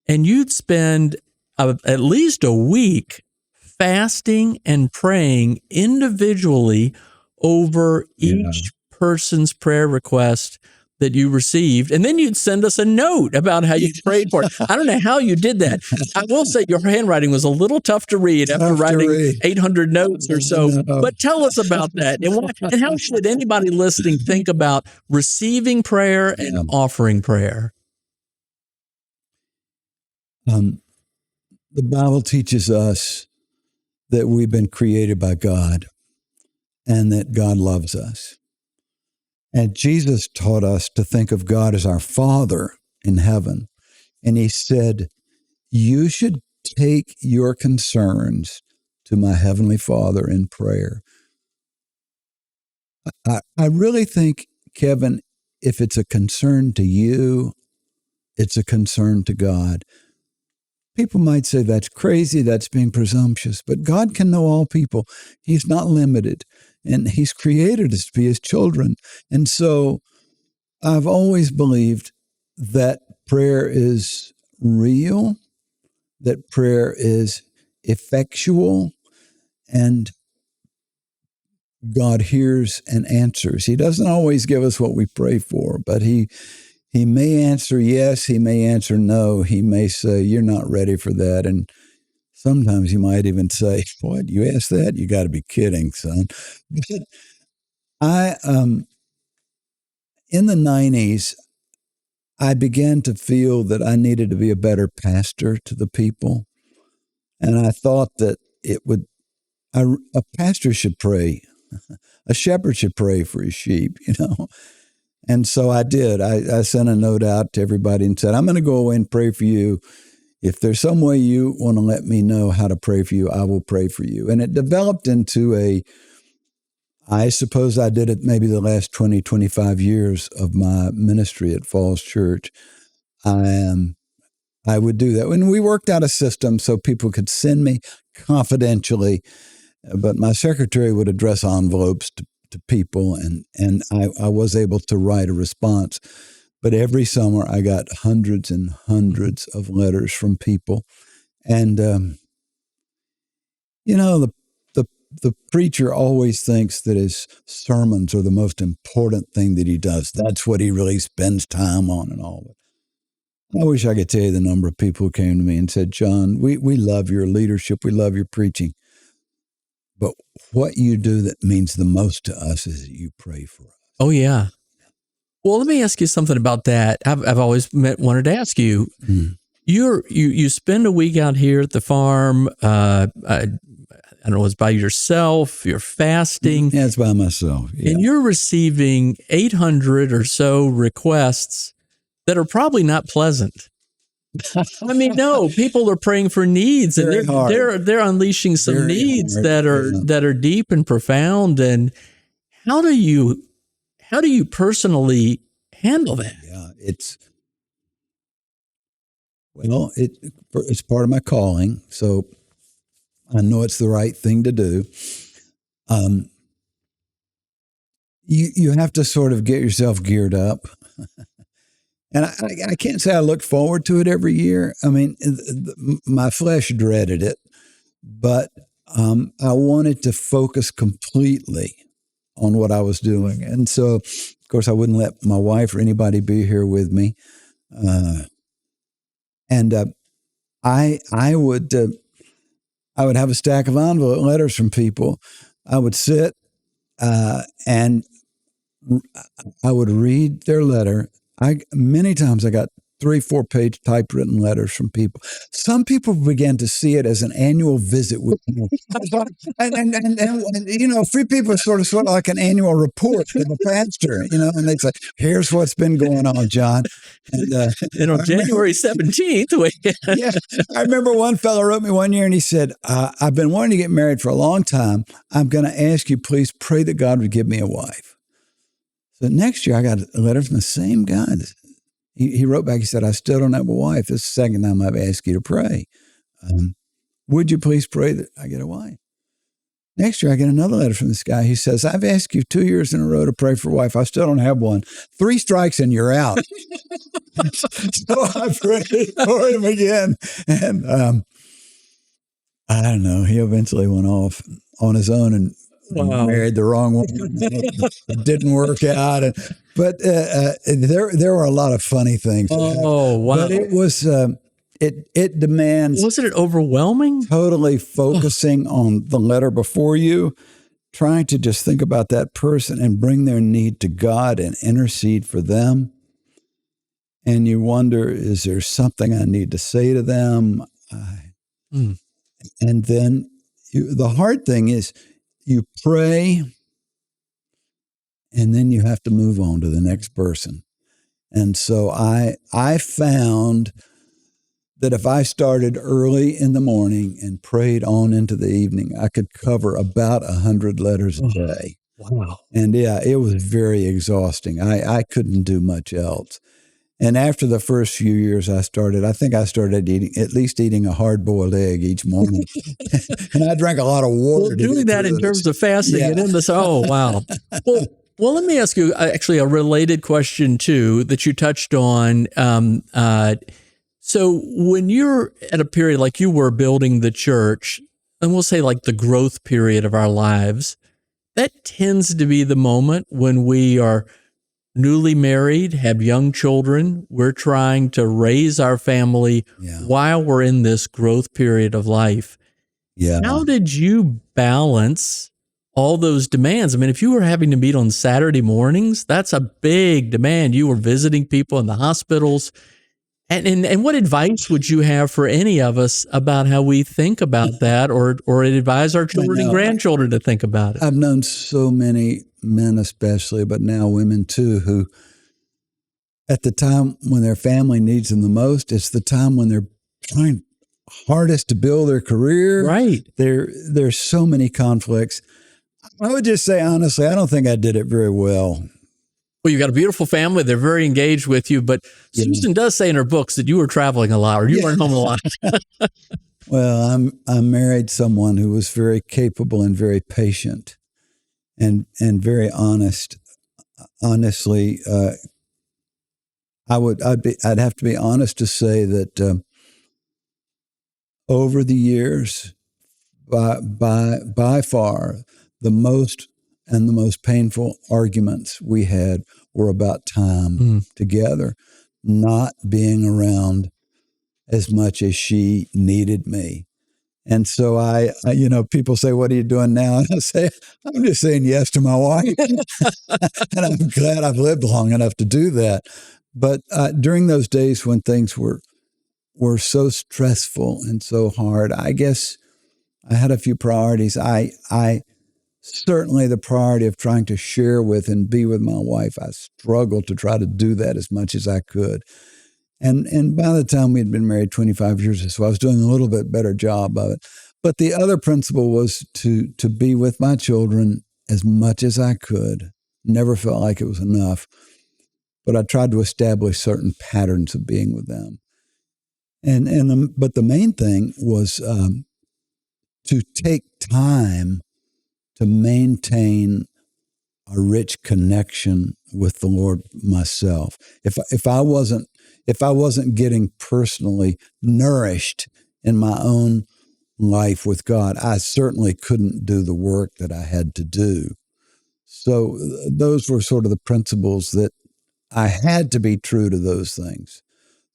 And you'd spend at least a week fasting and praying individually over each person's prayer request that you received. And then you'd send us a note about how you prayed for it. I don't know how you did that. I will say your handwriting was a little tough to read after writing 800 notes or so. But tell us about that. And how should anybody listening think about receiving prayer and offering prayer? The Bible teaches us that we've been created by God and that God loves us. And Jesus taught us to think of God as our Father in heaven. And he said, you should take your concerns to my Heavenly Father in prayer. I really think, Kevin, if it's a concern to you, it's a concern to God. People might say that's crazy, that's being presumptuous, but God can know all people. He's not limited, and he's created us to be his children. And so I've always believed that prayer is real, that prayer is effectual, and God hears and answers. He doesn't always give us what we pray for, but he may answer yes, he may answer no. He may say, you're not ready for that. And sometimes he might even say, what, you asked that? You got to be kidding, son. But in the 90s, I began to feel that I needed to be a better pastor to the people. And I thought that a pastor should pray. A shepherd should pray for his sheep, And so I did. I sent a note out to everybody and said, I'm going to go away and pray for you if there's some way you want to let me know how to pray for you, I will pray for you. And it developed into I suppose I did it maybe the last 20, 25 years of my ministry at Falls Church. I would do that. When we worked out a system so people could send me confidentially, but my secretary would address envelopes to people, and I was able to write a response. But every summer I got hundreds and hundreds of letters from people. And, the preacher always thinks that his sermons are the most important thing that he does. That's what he really spends time on and all of it. I wish I could tell you the number of people who came to me and said, John, we love your leadership. We love your preaching. But what you do that means the most to us is that you pray for us. Oh, yeah. Well, let me ask you something about that. I've always wanted to ask you. You spend a week out here at the farm. I don't know, it's by yourself. You're fasting. Yeah, it's by myself. Yeah. And you're receiving 800 or so requests that are probably not pleasant. I mean, no, people are praying for needs, and they're unleashing some needs that are deep and profound. And how do you personally handle that? Yeah, it's part of my calling, so I know it's the right thing to do. You have to sort of get yourself geared up. And I can't say I look forward to it every year. I mean, my flesh dreaded it, but I wanted to focus completely on what I was doing. And so, of course, I wouldn't let my wife or anybody be here with me. I would have a stack of envelope letters from people. I would sit and I would read their letter. Many times I got 3-4 page typewritten letters from people. Some people began to see it as an annual visit with me. And free people sort of like an annual report to the pastor, and they'd say, here's what's been going on, John. And on January 17th. Yeah, I remember one fellow wrote me one year and he said, I've been wanting to get married for a long time. I'm going to ask you, please pray that God would give me a wife. So next year I got a letter from the same guy. He wrote back, he said, I still don't have a wife. This is the second time I've asked you to pray. Would you please pray that I get a wife? Next year, I get another letter from this guy. He says, I've asked you 2 years in a row to pray for a wife. I still don't have one. 3 strikes and you're out. So I prayed for him again. And I don't know. He eventually went off on his own and married the wrong one. It didn't work out. But there were a lot of funny things. Oh, wow. But it was, it demands. Wasn't it overwhelming? Totally focusing on the letter before you, trying to just think about that person and bring their need to God and intercede for them. And you wonder, is there something I need to say to them? And then the hard thing is, you pray, and then you have to move on to the next person. And so I found that if I started early in the morning and prayed on into the evening, I could cover about 100 letters a day. Wow. And yeah, it was very exhausting. I couldn't do much else. And after the first few years I think I started eating a hard-boiled egg each morning. And I drank a lot of water. Well, doing that in terms of fasting and in this, oh, wow. Well, let me ask you actually a related question too that you touched on. So when you're at a period like you were building the church, and we'll say like the growth period of our lives, that tends to be the moment when we are newly married, have young children. We're trying to raise our family while we're in this growth period of life. Yeah. How did you balance all those demands? I mean, if you were having to meet on Saturday mornings, that's a big demand. You were visiting people in the hospitals. And what advice would you have for any of us about how we think about that or advise our children and grandchildren to think about it? I've known so many men especially, but now women too, who at the time when their family needs them the most, it's the time when they're trying hardest to build their career. Right. There's so many conflicts. I would just say, honestly, I don't think I did it very well. Well, you've got a beautiful family. They're very engaged with you. But Susan does say in her books that you were traveling a lot or you weren't home a lot. Well, I married someone who was very capable and very patient and very honest. Honestly, I'd have to be honest to say that over the years, by far, the most painful arguments we had were about time together, not being around as much as she needed me. And so I people say, what are you doing now? And I say, I'm just saying yes to my wife. And I'm glad I've lived long enough to do that. But during those days when things were so stressful and so hard, I guess I had a few priorities. I certainly the priority of trying to share with and be with my wife, I struggled to try to do that as much as I could. And by the time we had been married 25 years or so, I was doing a little bit better job of it. But the other principle was to be with my children as much as I could. Never felt like it was enough. But I tried to establish certain patterns of being with them. But the main thing was to take time to maintain a rich connection with the Lord myself. If I wasn't getting personally nourished in my own life with God, I certainly couldn't do the work that I had to do. So those were sort of the principles that I had to be true to those things.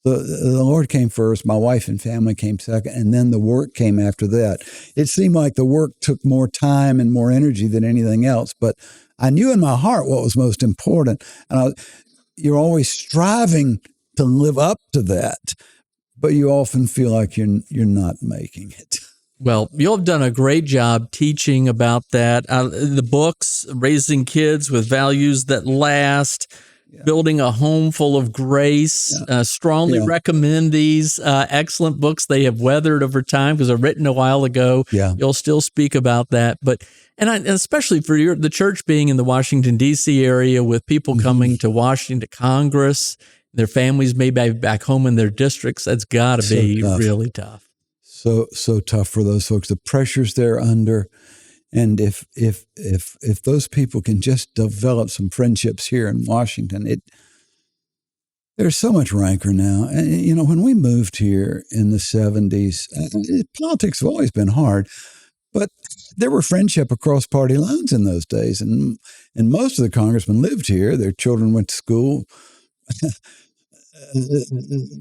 The Lord came first, my wife and family came second, and then the work came after that. It seemed like the work took more time and more energy than anything else, but I knew in my heart what was most important. And you're always striving to live up to that, but you often feel like you're not making it. Well, you've done a great job teaching about that. The books, Raising Kids with Values That Last, Building a Home Full of Grace, strongly recommend these excellent books. They have weathered over time because they're written a while ago. Yeah. You'll still speak about that. But especially for the church being in the Washington, D.C. area with people coming to Washington, to Congress, their families may be back home in their districts, that's got to be really tough. So tough for those folks. The pressures they're under. And if those people can just develop some friendships here in Washington, there's so much rancor now. And, when we moved here in the 70s, politics have always been hard, but there were friendship across party lines in those days. And most of the congressmen lived here. Their children went to school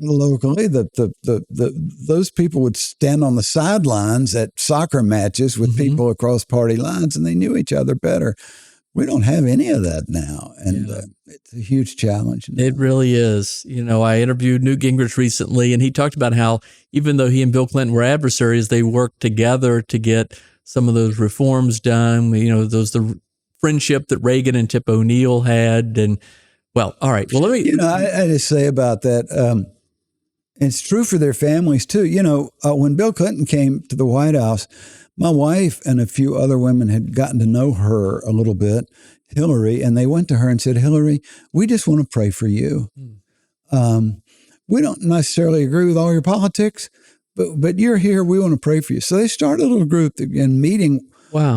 locally. Those people would stand on the sidelines at soccer matches with people across party lines, and they knew each other better. We don't have any of that now, and it's a huge challenge now. It really is. I interviewed Newt Gingrich recently, and he talked about how even though he and Bill Clinton were adversaries, they worked together to get some of those reforms done. The friendship that Reagan and Tip O'Neill had, and well, all right. Well, let me. I just say about that. It's true for their families too. When Bill Clinton came to the White House, my wife and a few other women had gotten to know her a little bit, Hillary, and they went to her and said, "Hillary, we just want to pray for you. We don't necessarily agree with all your politics, but you're here. We want to pray for you." So they started a little group and meeting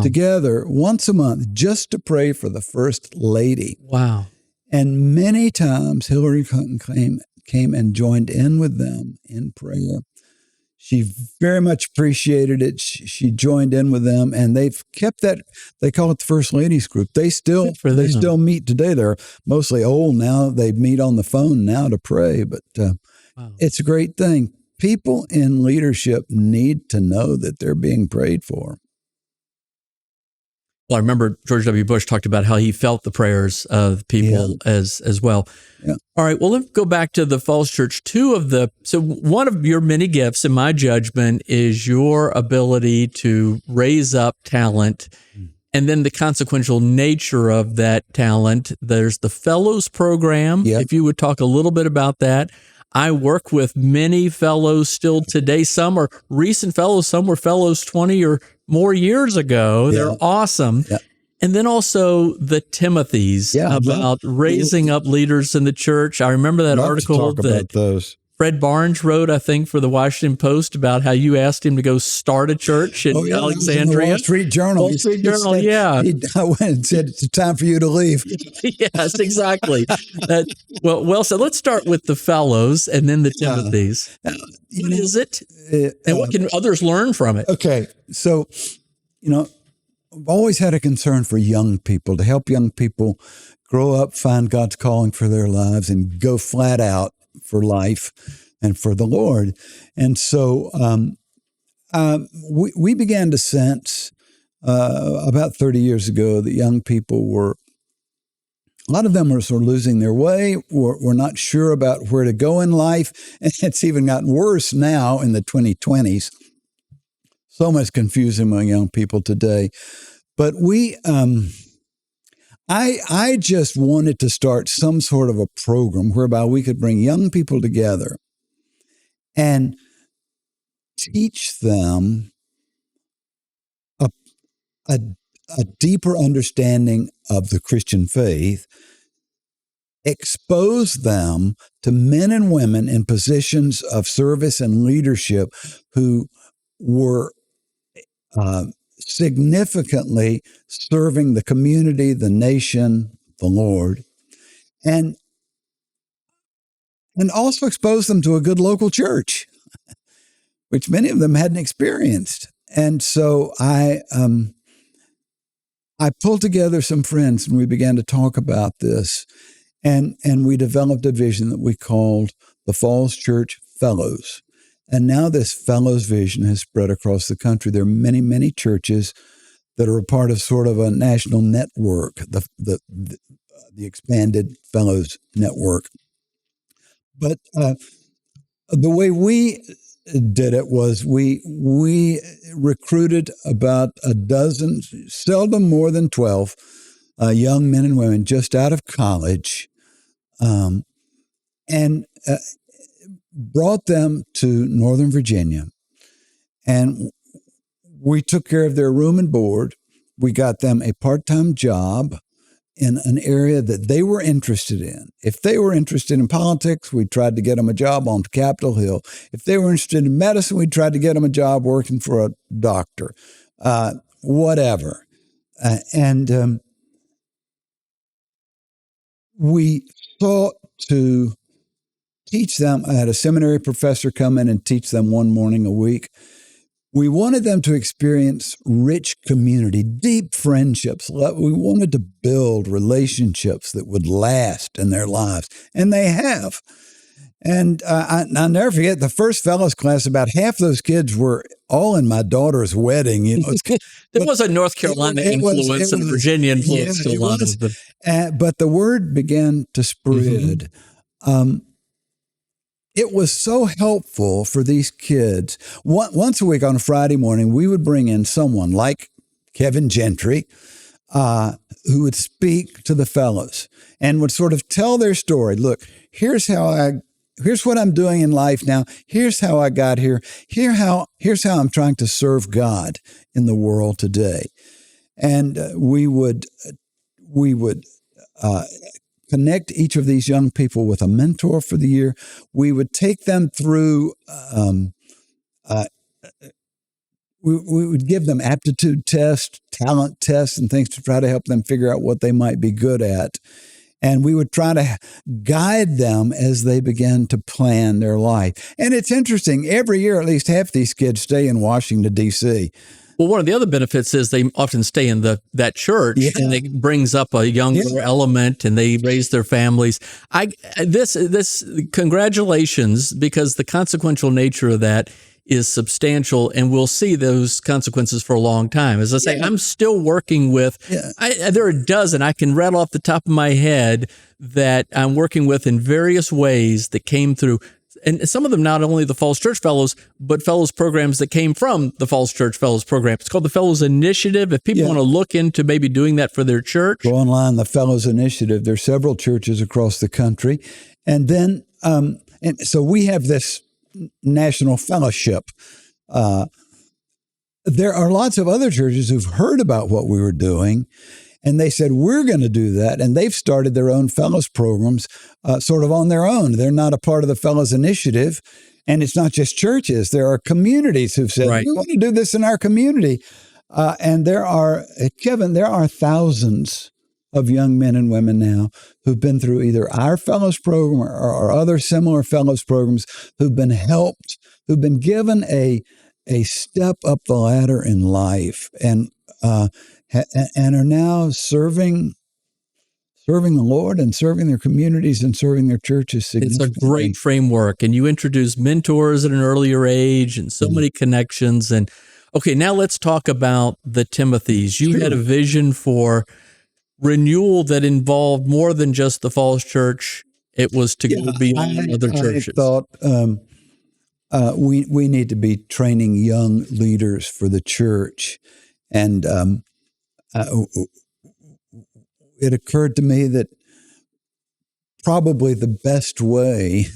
together once a month just to pray for the First Lady. Wow. And many times Hillary Clinton came and joined in with them in prayer. She very much appreciated it. She joined in with them, and they've kept that. They call it the First Ladies Group. They still meet today. They're mostly old now. They meet on the phone now to pray, but it's a great thing. People in leadership need to know that they're being prayed for. Well, I remember George W. Bush talked about how he felt the prayers of people as well. Yeah. All right. Well, let's go back to the Falls Church. One of your many gifts, in my judgment, is your ability to raise up talent, and then the consequential nature of that talent. There's the Fellows program. Yep. If you would talk a little bit about that. I work with many fellows still today. Some are recent fellows. Some were fellows 20 or more years ago. Yeah. They're awesome. Yeah. And then also the Timothies about raising up leaders in the church. I remember that article that those. Fred Barnes wrote, I think, for the Washington Post about how you asked him to go start a church in Alexandria. Wall Street Journal. Wall Street Journal, yeah. I went and said, it's time for you to leave. Yes, exactly. Well said. Let's start with the fellows and then the Timothies. What is it? And what can others learn from it? Okay. So, I've always had a concern for young people, to help young people grow up, find God's calling for their lives, and go flat out for life and for the Lord. And so we began to sense about 30 years ago that young people a lot of them were sort of losing their way, were not sure about where to go in life. And it's even gotten worse now in the 2020s. So much confusion among young people today. But I just wanted to start some sort of a program whereby we could bring young people together and teach them a deeper understanding of the Christian faith, expose them to men and women in positions of service and leadership who were significantly serving the community, the nation, the Lord, and also expose them to a good local church, which many of them hadn't experienced. And so I pulled together some friends and we began to talk about this, and we developed a vision that we called the Falls Church Fellows. And now this Fellows vision has spread across the country. There are many, many churches that are a part of sort of a national network, the expanded Fellows network. But the way we did it was we recruited about a dozen, seldom more than 12, young men and women just out of college, and brought them to Northern Virginia, and we took care of their room and board. We got them a part-time job in an area that they were interested in. If they were interested in politics, we tried to get them a job on Capitol Hill. If they were interested in medicine, we tried to get them a job working for a doctor, whatever. And we sought to teach them. I had a seminary professor come in and teach them one morning a week. We wanted them to experience rich community, deep friendships. We wanted to build relationships that would last in their lives, and they have. And I'll never forget the first fellows class. About half those kids were all in my daughter's wedding. There was a North Carolina influence and Virginia influence to a lot of them. But the word began to spread. Mm-hmm. It was so helpful for these kids. Once a week on a Friday morning, we would bring in someone like Kevin Gentry, who would speak to the fellows and would sort of tell their story. Look, here's what I'm doing in life now. Here's how I got here. Here's how I'm trying to serve God in the world today. And we would connect each of these young people with a mentor for the year. We would take them through, we would give them aptitude tests, talent tests, and things to try to help them figure out what they might be good at. And we would try to guide them as they began to plan their life. And it's interesting, every year at least half these kids stay in Washington, D.C. Well, one of the other benefits is they often stay in that church, and it brings up a younger element, and they raise their families. This congratulations, because the consequential nature of that is substantial, and we'll see those consequences for a long time. As I say, I'm still working with, there are a dozen I can rattle off the top of my head that I'm working with in various ways that came through. And some of them, not only the Falls Church Fellows, but Fellows programs that came from the Falls Church Fellows program. It's called the Fellows Initiative. If people want to look into maybe doing that for their church. Go online, the Fellows Initiative. There's several churches across the country. And then And so we have this national fellowship. There are lots of other churches who've heard about what we were doing, and they said, we're going to do that. And they've started their own fellows programs sort of on their own. They're not a part of the Fellows Initiative. And it's not just churches. There are communities who've said, we want to do this in our community. And there are, Kevin, there are thousands of young men and women now who've been through either our fellows program or other similar fellows programs, who've been helped, who've been given a step up the ladder in life, and are now serving the Lord and serving their communities and serving their churches significantly. It's a great framework. And you introduced mentors at an earlier age and so many connections. And okay, now let's talk about the Timothies. You had a vision for renewal that involved more than just the Falls Church. It was to go beyond other churches. I thought we need to be training young leaders for the church. And it occurred to me that probably the best way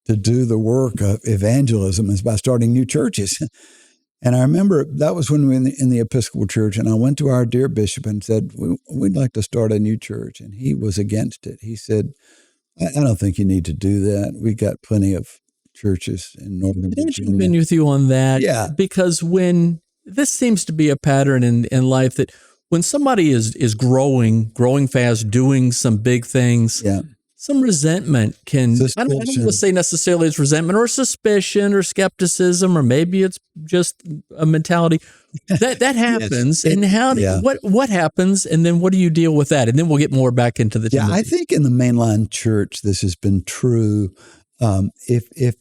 to do the work of evangelism is by starting new churches. And I remember that was when we were in the Episcopal Church, and I went to our dear bishop and said, we'd like to start a new church. And he was against it. He said, I don't think you need to do that. We got plenty of churches in Northern Virginia. I'll jump in with you on that. Yeah. Because when this seems to be a pattern in life, that when somebody is growing fast, doing some big things, some resentment can, I don't want to say necessarily it's resentment or suspicion or skepticism, or maybe it's just a mentality. That happens. And what happens, and then what do you deal with that? And then we'll get more back into the Timothy. I think in the mainline church, this has been true. If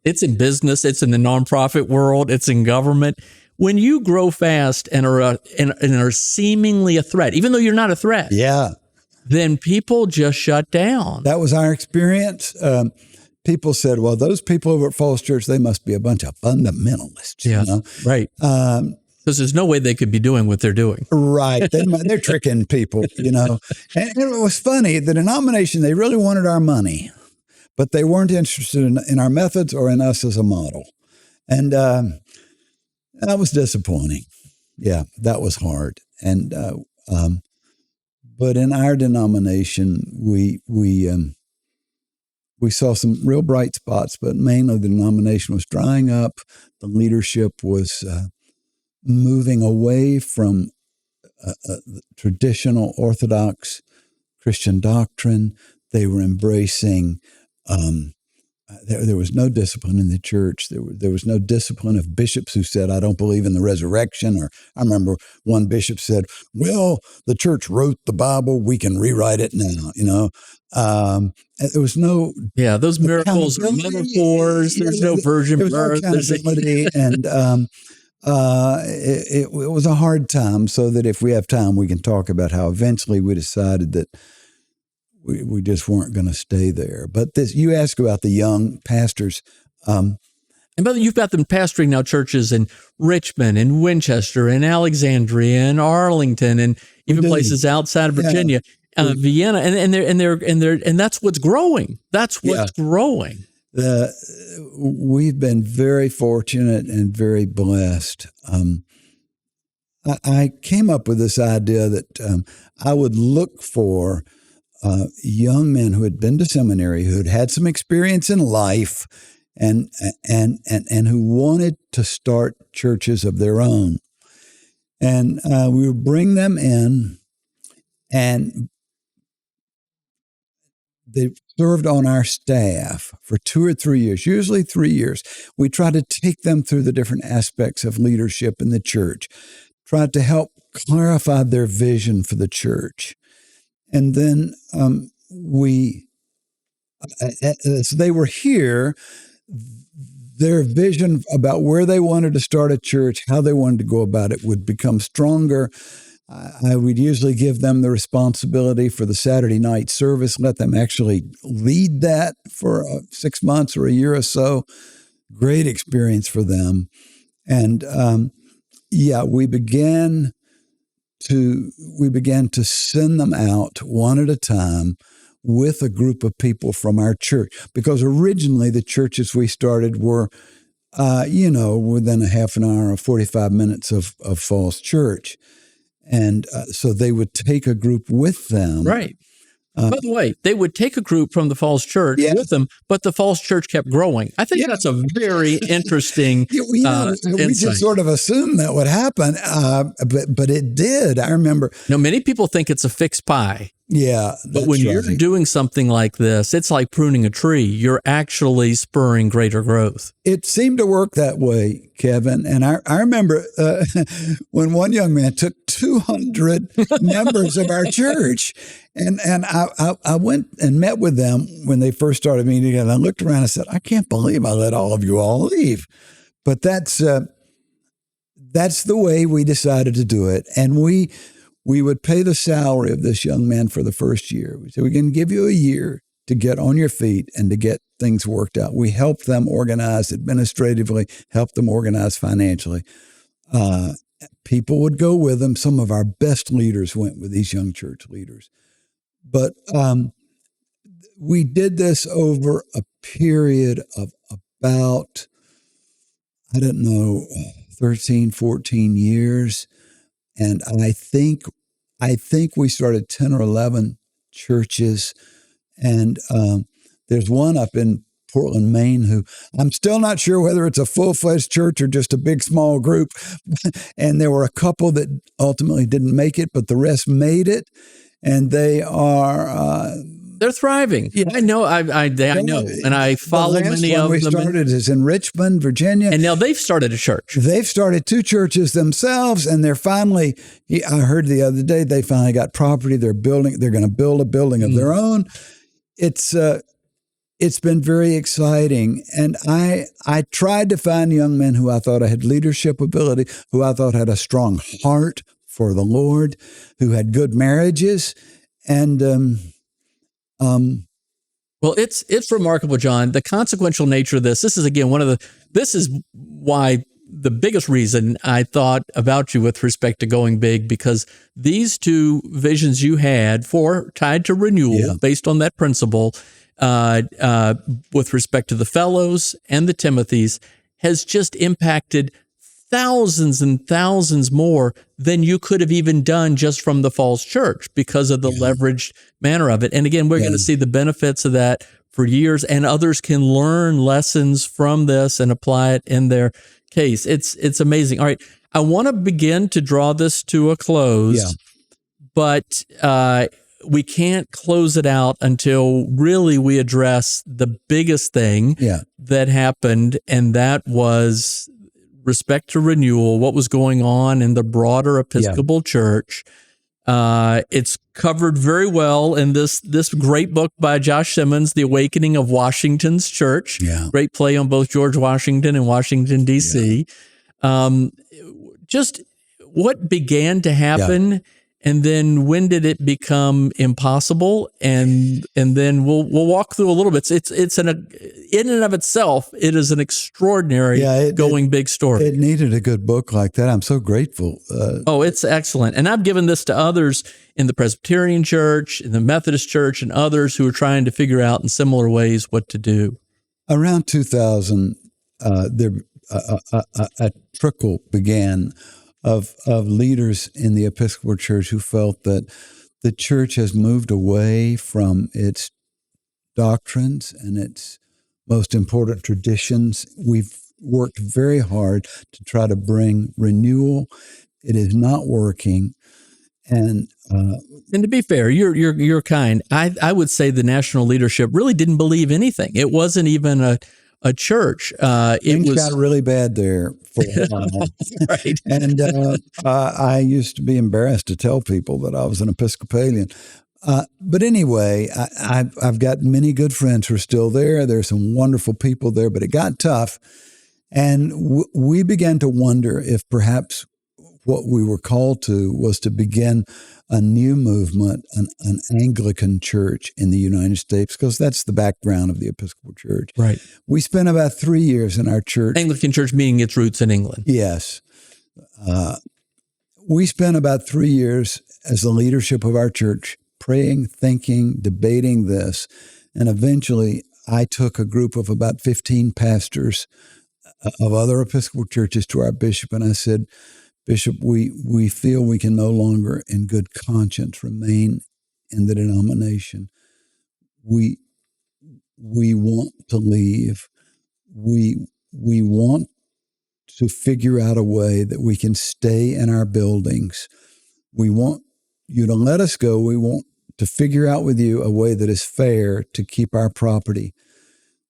it's in business, it's in the nonprofit world, it's in government. When you grow fast and are seemingly a threat, even though you're not a threat, then people just shut down. That was our experience. People said, well, those people over at Falls Church, they must be a bunch of fundamentalists. Yeah, you know? Right. Because there's no way they could be doing what they're doing. Right. They're tricking people, you know. And it was funny, the denomination, they really wanted our money, but they weren't interested in our methods or in us as a model. And that was disappointing. Yeah, that was hard. And but in our denomination, we saw some real bright spots, but mainly the denomination was drying up. The leadership was moving away from traditional Orthodox Christian doctrine. They were embracing. There was no discipline in the church. There was no discipline of bishops who said, I don't believe in the resurrection. Or I remember one bishop said, well, the church wrote the Bible. We can rewrite it now, you know. There was no... Yeah, those miracles are metaphors. There's no virgin birth. And it was a hard time, so that if we have time, we can talk about how eventually we decided that we just weren't going to stay there. But you ask about the young pastors. And brother, you've got them pastoring now churches in Richmond and Winchester and Alexandria and Arlington and even places outside of Virginia, Vienna, and that's what's growing. That's what's growing. We've been very fortunate and very blessed. I came up with this idea that I would look for young men who had been to seminary, who had had some experience in life, and who wanted to start churches of their own. And we would bring them in, and they served on our staff for 2 or 3 years, usually 3 years. We tried to take them through the different aspects of leadership in the church, tried to help clarify their vision for the church. And then as they were here, their vision about where they wanted to start a church, how they wanted to go about it, would become stronger. I would usually give them the responsibility for the Saturday night service, let them actually lead that for 6 months or a year or so. Great experience for them. And we began to send them out one at a time with a group of people from our church, because originally the churches we started were, within a half an hour or 45 minutes of Falls Church. And so they would take a group with them. Right. By the way, they would take a group from the Falls Church with them, but the Falls Church kept growing. I think that's a very interesting we just sort of assumed that would happen, but it did. I remember. Many people think it's a fixed pie. Yeah. But when you're doing something like this, it's like pruning a tree. You're actually spurring greater growth. It seemed to work that way, Kevin. And I remember when one young man took 200 members of our church. And I went and met with them when they first started meeting. And I looked around and said, I can't believe I let all of you all leave. But that's the way we decided to do it. And we would pay the salary of this young man for the first year. We said, we can give you a year to get on your feet and to get things worked out. We helped them organize administratively, helped them organize financially. People would go with them. Some of our best leaders went with these young church leaders. But we did this over a period of about, 13, 14 years. And I think we started 10 or 11 churches. And there's one up in Portland, Maine, who I'm still not sure whether it's a full-fledged church or just a big, small group. And there were a couple that ultimately didn't make it, but the rest made it. And they are... they're thriving. Yeah, I know. I know. And I follow many of them. The last one we started is in Richmond, Virginia. And now they've started a church. They've started 2 churches themselves. And they're finally, I heard the other day, they finally got property. They're going to build a building of their own. It's been very exciting. And I tried to find young men who I thought had leadership ability, who I thought had a strong heart for the Lord, who had good marriages. And, well, it's remarkable, John, the consequential nature of this. This is, again, this is why the biggest reason I thought about you with respect to going big, because these 2 visions you had tied to renewal based on that principle, with respect to the Fellows and the Timothies, has just impacted thousands and thousands more than you could have even done just from the Falls Church because of the leveraged manner of it. And again, we're going to see the benefits of that for years, and others can learn lessons from this and apply it in their case. It's amazing. All right. I want to begin to draw this to a close, but we can't close it out until really we address the biggest thing that happened, and that was respect to renewal, what was going on in the broader Episcopal Church. It's covered very well in this great book by Josh Simmons, The Awakening of Washington's Church. Great play on both George Washington and Washington, D.C. Just what began to happen, and then when did it become impossible? And then we'll walk through a little bit. It's in and of itself, it is an extraordinary going big story. It needed a good book like that. I'm so grateful. It's excellent. And I've given this to others in the Presbyterian Church, in the Methodist Church, and others who are trying to figure out in similar ways what to do. Around 2000, a trickle began of leaders in the Episcopal Church who felt that the church has moved away from its doctrines and its most important traditions. We've worked very hard to try to bring renewal. It is not working. And to be fair, you're kind. I would say the national leadership really didn't believe anything. It wasn't even a church. Things got really bad there for a while. Right. And I used to be embarrassed to tell people that I was an Episcopalian. But anyway, I've got many good friends who are still there. There's some wonderful people there, but it got tough. And we began to wonder if perhaps what we were called to was to begin a new movement, an Anglican church in the United States, because that's the background of the Episcopal Church. Right. We spent about 3 years in our church. Anglican church meaning its roots in England. Yes. We spent about 3 years as the leadership of our church praying, thinking, debating this. And eventually I took a group of about 15 pastors of other Episcopal churches to our bishop, and I said, Bishop, we feel we can no longer in good conscience remain in the denomination. We want to leave. We want to figure out a way that we can stay in our buildings. We want you to let us go. We want to figure out with you a way that is fair to keep our property.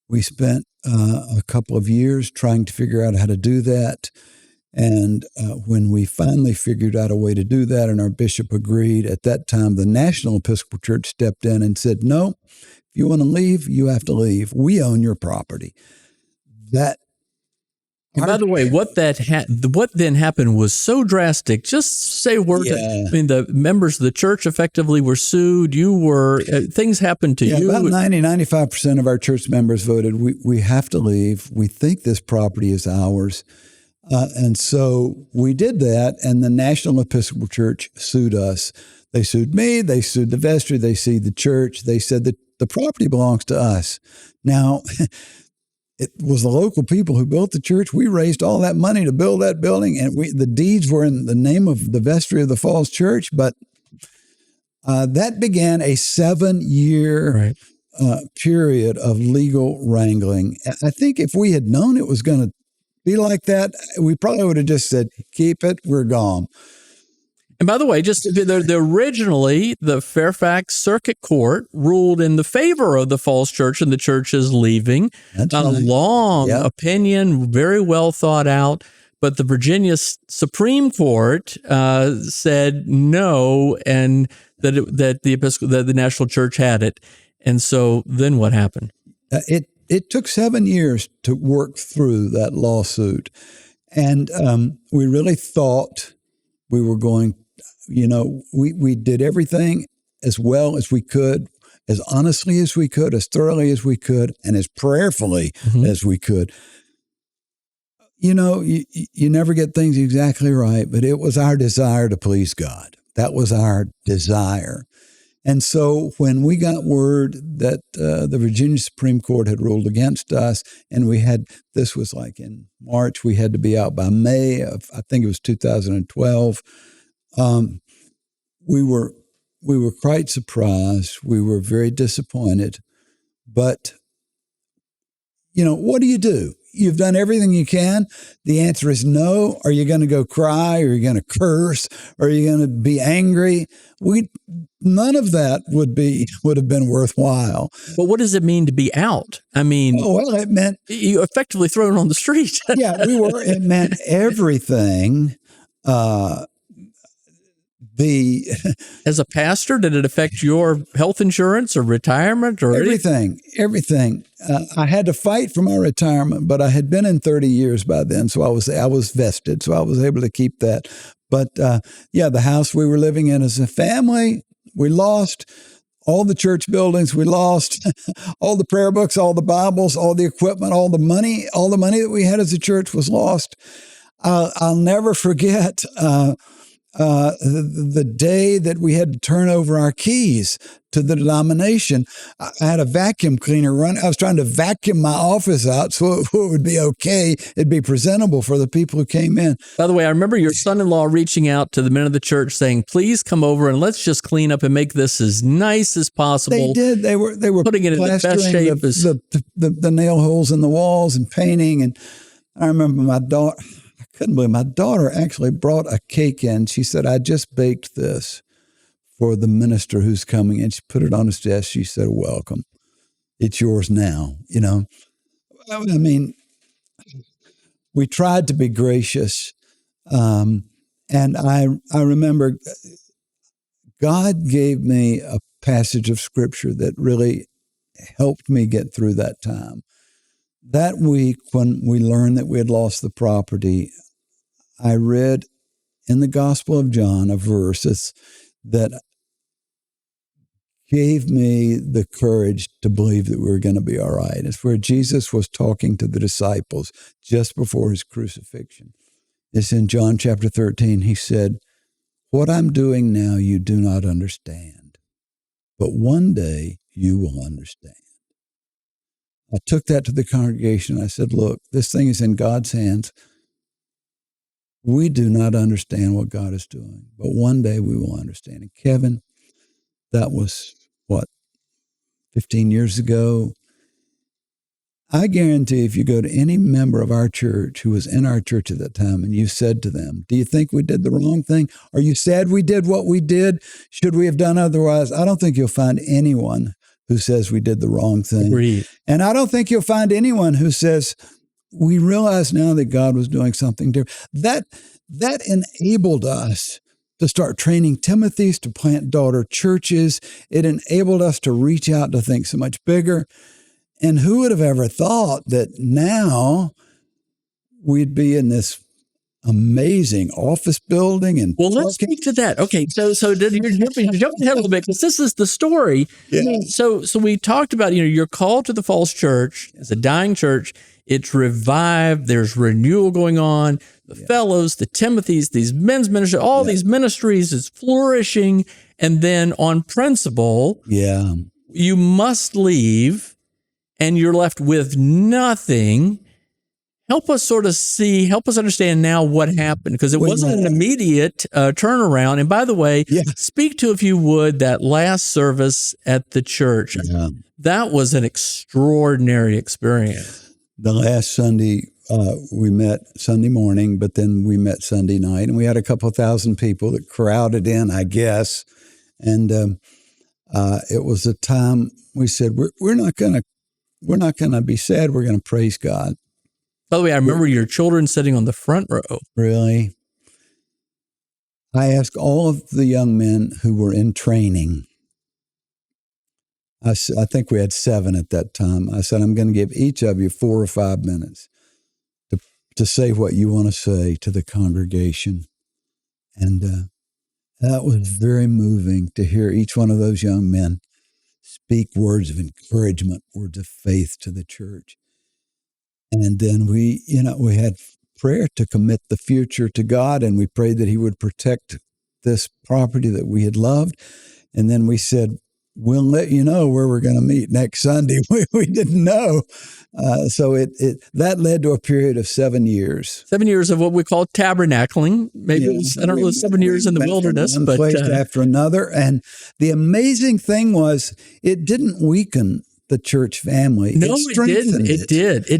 We spent a couple of years trying to figure out how to do that. And when we finally figured out a way to do that and our bishop agreed, at that time, the National Episcopal Church stepped in and said, no, if you want to leave, you have to leave. We own your property. And by the way, what then happened was so drastic. Just say a word. Yeah. I mean, the members of the church effectively were sued. You were things happened to you. About 95% of our church members voted, we have to leave. We think this property is ours. And so we did that, and the National Episcopal Church sued us. They sued me. They sued the vestry. They sued the church. They said that the property belongs to us. Now, it was the local people who built the church. We raised all that money to build that building, and the deeds were in the name of the vestry of the Falls Church. But that began a 7-year period of legal wrangling. I think if we had known it was going to be like that, we probably would have just said, keep it, we're gone. And by the way, just originally, the Fairfax Circuit Court ruled in the favor of the Falls Church and the church is leaving. That's a long opinion, very well thought out. But the Virginia Supreme Court said no, and that the National Church had it. And so then what happened? It took 7 years to work through that lawsuit. And we really thought we were going, we did everything as well as we could, as honestly as we could, as thoroughly as we could, and as prayerfully as we could. You never get things exactly right, but it was our desire to please God. That was our desire. And so when we got word that the Virginia Supreme Court had ruled against us, and this was like in March, we had to be out by May of, I think it was 2012. We were quite surprised. We were very disappointed. But, what do you do? You've done everything you can. The answer is no. Are you going to go cry? Are you going to curse? Are you going to be angry? None of that would have been worthwhile. But what does it mean to be out? I mean, it meant you effectively thrown on the street. Yeah, we were. It meant everything. As a pastor, did it affect your health insurance or retirement or everything? Everything. I had to fight for my retirement, but I had been in 30 years by then, so I was vested, so I was able to keep that. But the house we were living in as a family, we lost. All the church buildings, we lost. All the prayer books, all the Bibles, all the equipment, all the money that we had as a church was lost. I'll never forget the day that we had to turn over our keys to the denomination. I had a vacuum cleaner run. I was trying to vacuum my office out so it would be okay. It'd be presentable for the people who came in. By the way, I remember your son-in-law reaching out to the men of the church saying, please come over and let's just clean up and make this as nice as possible. They did. They were putting it in the best shape. The nail holes in the walls and painting. And I remember my daughter, I couldn't believe my daughter actually brought a cake in. She said, I just baked this for the minister who's coming. And she put it on his desk. She said, welcome. It's yours now. I mean, we tried to be gracious. And I remember God gave me a passage of scripture that really helped me get through that time. That week, when we learned that we had lost the property, I read in the Gospel of John a verse that gave me the courage to believe that we were going to be all right. It's where Jesus was talking to the disciples just before his crucifixion. It's in John chapter 13. He said, what I'm doing now you do not understand, but one day you will understand. I took that to the congregation. I said, look, this thing is in God's hands. We do not understand what God is doing, but one day we will understand. And Kevin, that was 15 years ago. I guarantee if you go to any member of our church who was in our church at that time and you said to them, do you think we did the wrong thing? Are you sad we did what we did? Should we have done otherwise? I don't think you'll find anyone who says we did the wrong thing. Agreed. And I don't think you'll find anyone who says, we realize now that God was doing something different. That enabled us to start training Timothies, to plant daughter churches. It enabled us to reach out to think so much bigger. And who would have ever thought that now we'd be in this amazing office building? And well, let's speak to that. Okay, so you're jumping ahead a little bit because this is the story. Yeah. I mean, so we talked about, you're called to the false church. It's a dying church. It's revived. There's renewal going on. The Fellows, the Timothies, these men's ministry, all these ministries is flourishing. And then on principle, you must leave and you're left with nothing. Help us understand now what happened, because it wasn't an immediate turnaround. And by the way, speak to, if you would, that last service at the church. Yeah. That was an extraordinary experience. The last Sunday, we met Sunday morning, but then we met Sunday night, and we had a couple thousand people that crowded in, I guess. And it was a time we said, we're not going to be sad. We're going to praise God. By the way, I remember your children sitting on the front row. Really? I asked all of the young men who were in training. I think we had 7 at that time. I said, I'm going to give each of you 4 or 5 minutes to say what you want to say to the congregation. And that was very moving to hear each one of those young men speak words of encouragement, words of faith to the church. And then we had prayer to commit the future to God, and we prayed that he would protect this property that we had loved. And then we said, we'll let you know where we're going to meet next Sunday. We didn't know. So that led to a period of 7 years. 7 years of what we call tabernacling. Maybe it was, I don't know, 7 years in the wilderness. One place after another. And the amazing thing was it didn't weaken the church family. No, it didn't. It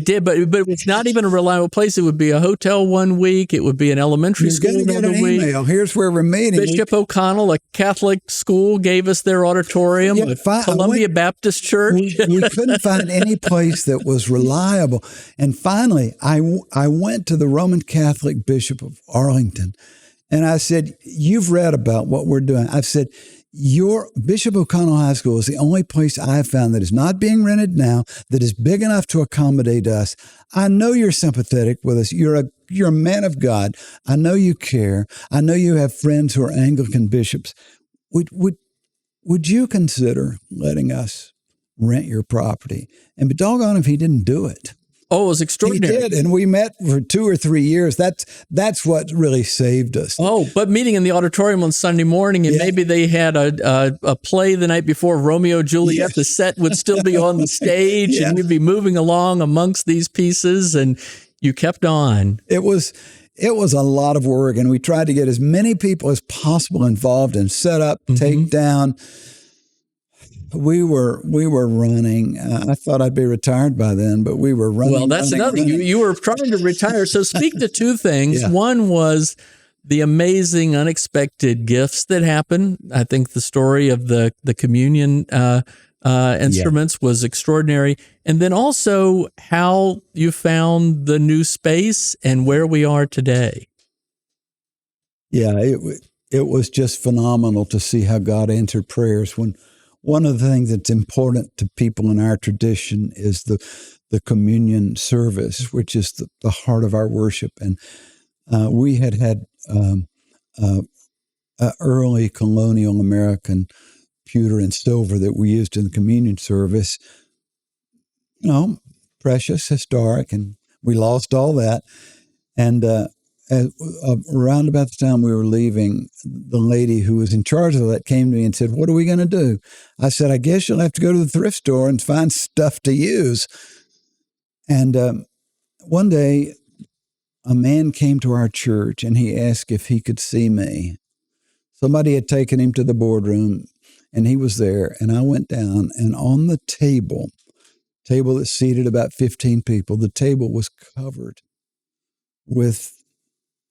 did. But it was not even a reliable place. It would be a hotel one week. It would be an elementary school another week. Email. Here's where we're meeting. Bishop O'Connell, a Catholic school, gave us their auditorium. Columbia Baptist Church. We couldn't find any place that was reliable. And finally, I went to the Roman Catholic Bishop of Arlington, and I said, you've read about what we're doing. I've said, your Bishop O'Connell High School is the only place I have found that is not being rented now, that is big enough to accommodate us. I know you're sympathetic with us. You're a man of God. I know you care. I know you have friends who are Anglican bishops. Would you consider letting us rent your property? And but doggone if he didn't do it. Oh, it was extraordinary. He did, and we met for 2 or 3 years. That's what really saved us. Oh, but meeting in the auditorium on Sunday morning, and maybe they had a play the night before, Romeo and Juliet. The set would still be on the stage, and you'd be moving along amongst these pieces, and you kept on. It was a lot of work, and we tried to get as many people as possible involved and set up, take down. We were running. I thought I'd be retired by then, but we were running. Well, that's another. You were trying to retire. So speak to 2 things. Yeah. One was the amazing, unexpected gifts that happened. I think the story of the communion instruments was extraordinary. And then also how you found the new space and where we are today. Yeah, it was just phenomenal to see how God answered prayers. When one of the things that's important to people in our tradition is the communion service, which is the heart of our worship. And we had early colonial American pewter and silver that we used in the communion service. Precious, historic, and we lost all that. And around about the time we were leaving, the lady who was in charge of that came to me and said, "What are we going to do?" I said, "I guess you'll have to go to the thrift store and find stuff to use." And one day, a man came to our church and he asked if he could see me. Somebody had taken him to the boardroom and he was there. And I went down, and on the table that seated about 15 people, the table was covered with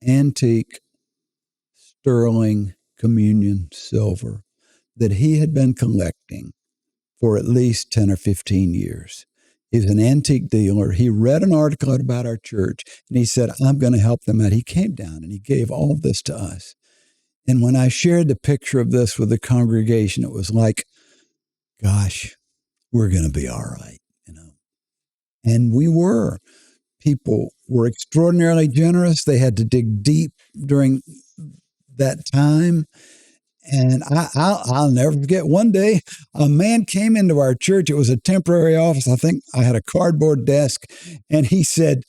antique sterling communion silver that he had been collecting for at least 10 or 15 years. He's an antique dealer. He read an article about our church and he said, "I'm going to help them out." He came down and he gave all this to us. And when I shared the picture of this with the congregation, it was like, gosh, we're going to be all right, you know. And we were. People were extraordinarily generous. They had to dig deep during that time. And I'll never forget, one day a man came into our church. It was a temporary office. I think I had a cardboard desk. And he said,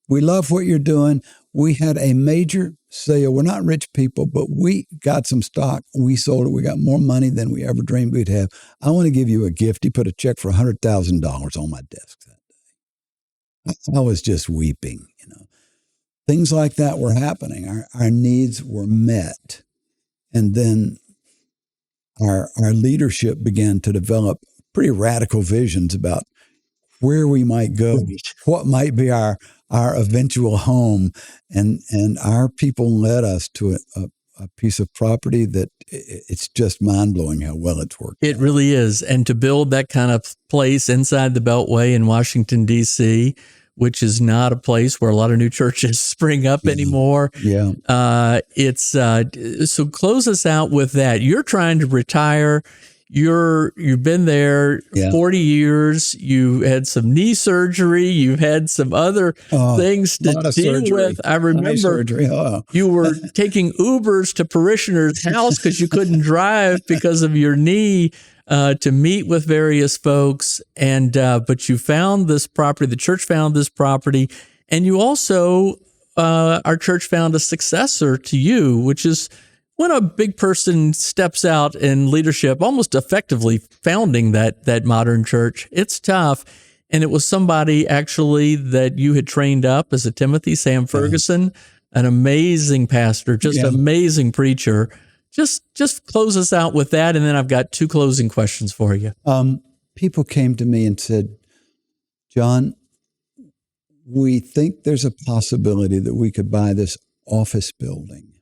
"We love what you're doing. We had a major sale. We're not rich people, but we got some stock. We sold it. We got more money than we ever dreamed we'd have. I want to give you a gift." He put a check for $100,000 on my desk that day. I was just weeping, you know. Things like that were happening. Our needs were met. And then our leadership began to develop pretty radical visions about where we might go, what might be our eventual home. And our people led us to a piece of property that it's just mind-blowing how well it's worked. It really is. And to build that kind of place inside the Beltway in Washington, D.C., which is not a place where a lot of new churches spring up anymore. Yeah. So close us out with that. You're trying to retire. You've been there 40 years. You had some knee surgery. You've had some other things to deal with. I remember you were taking Ubers to parishioners' house because you couldn't drive because of your knee. To meet with various folks, and but you found this property. The church found this property, and you also, our church found a successor to you, which is when a big person steps out in leadership, almost effectively founding that modern church. It's tough, and it was somebody actually that you had trained up as a Timothy, Sam Ferguson, an amazing pastor, just amazing preacher. Just close us out with that, and then I've got two closing questions for you. People came to me and said, "John, we think there's a possibility that we could buy this office building,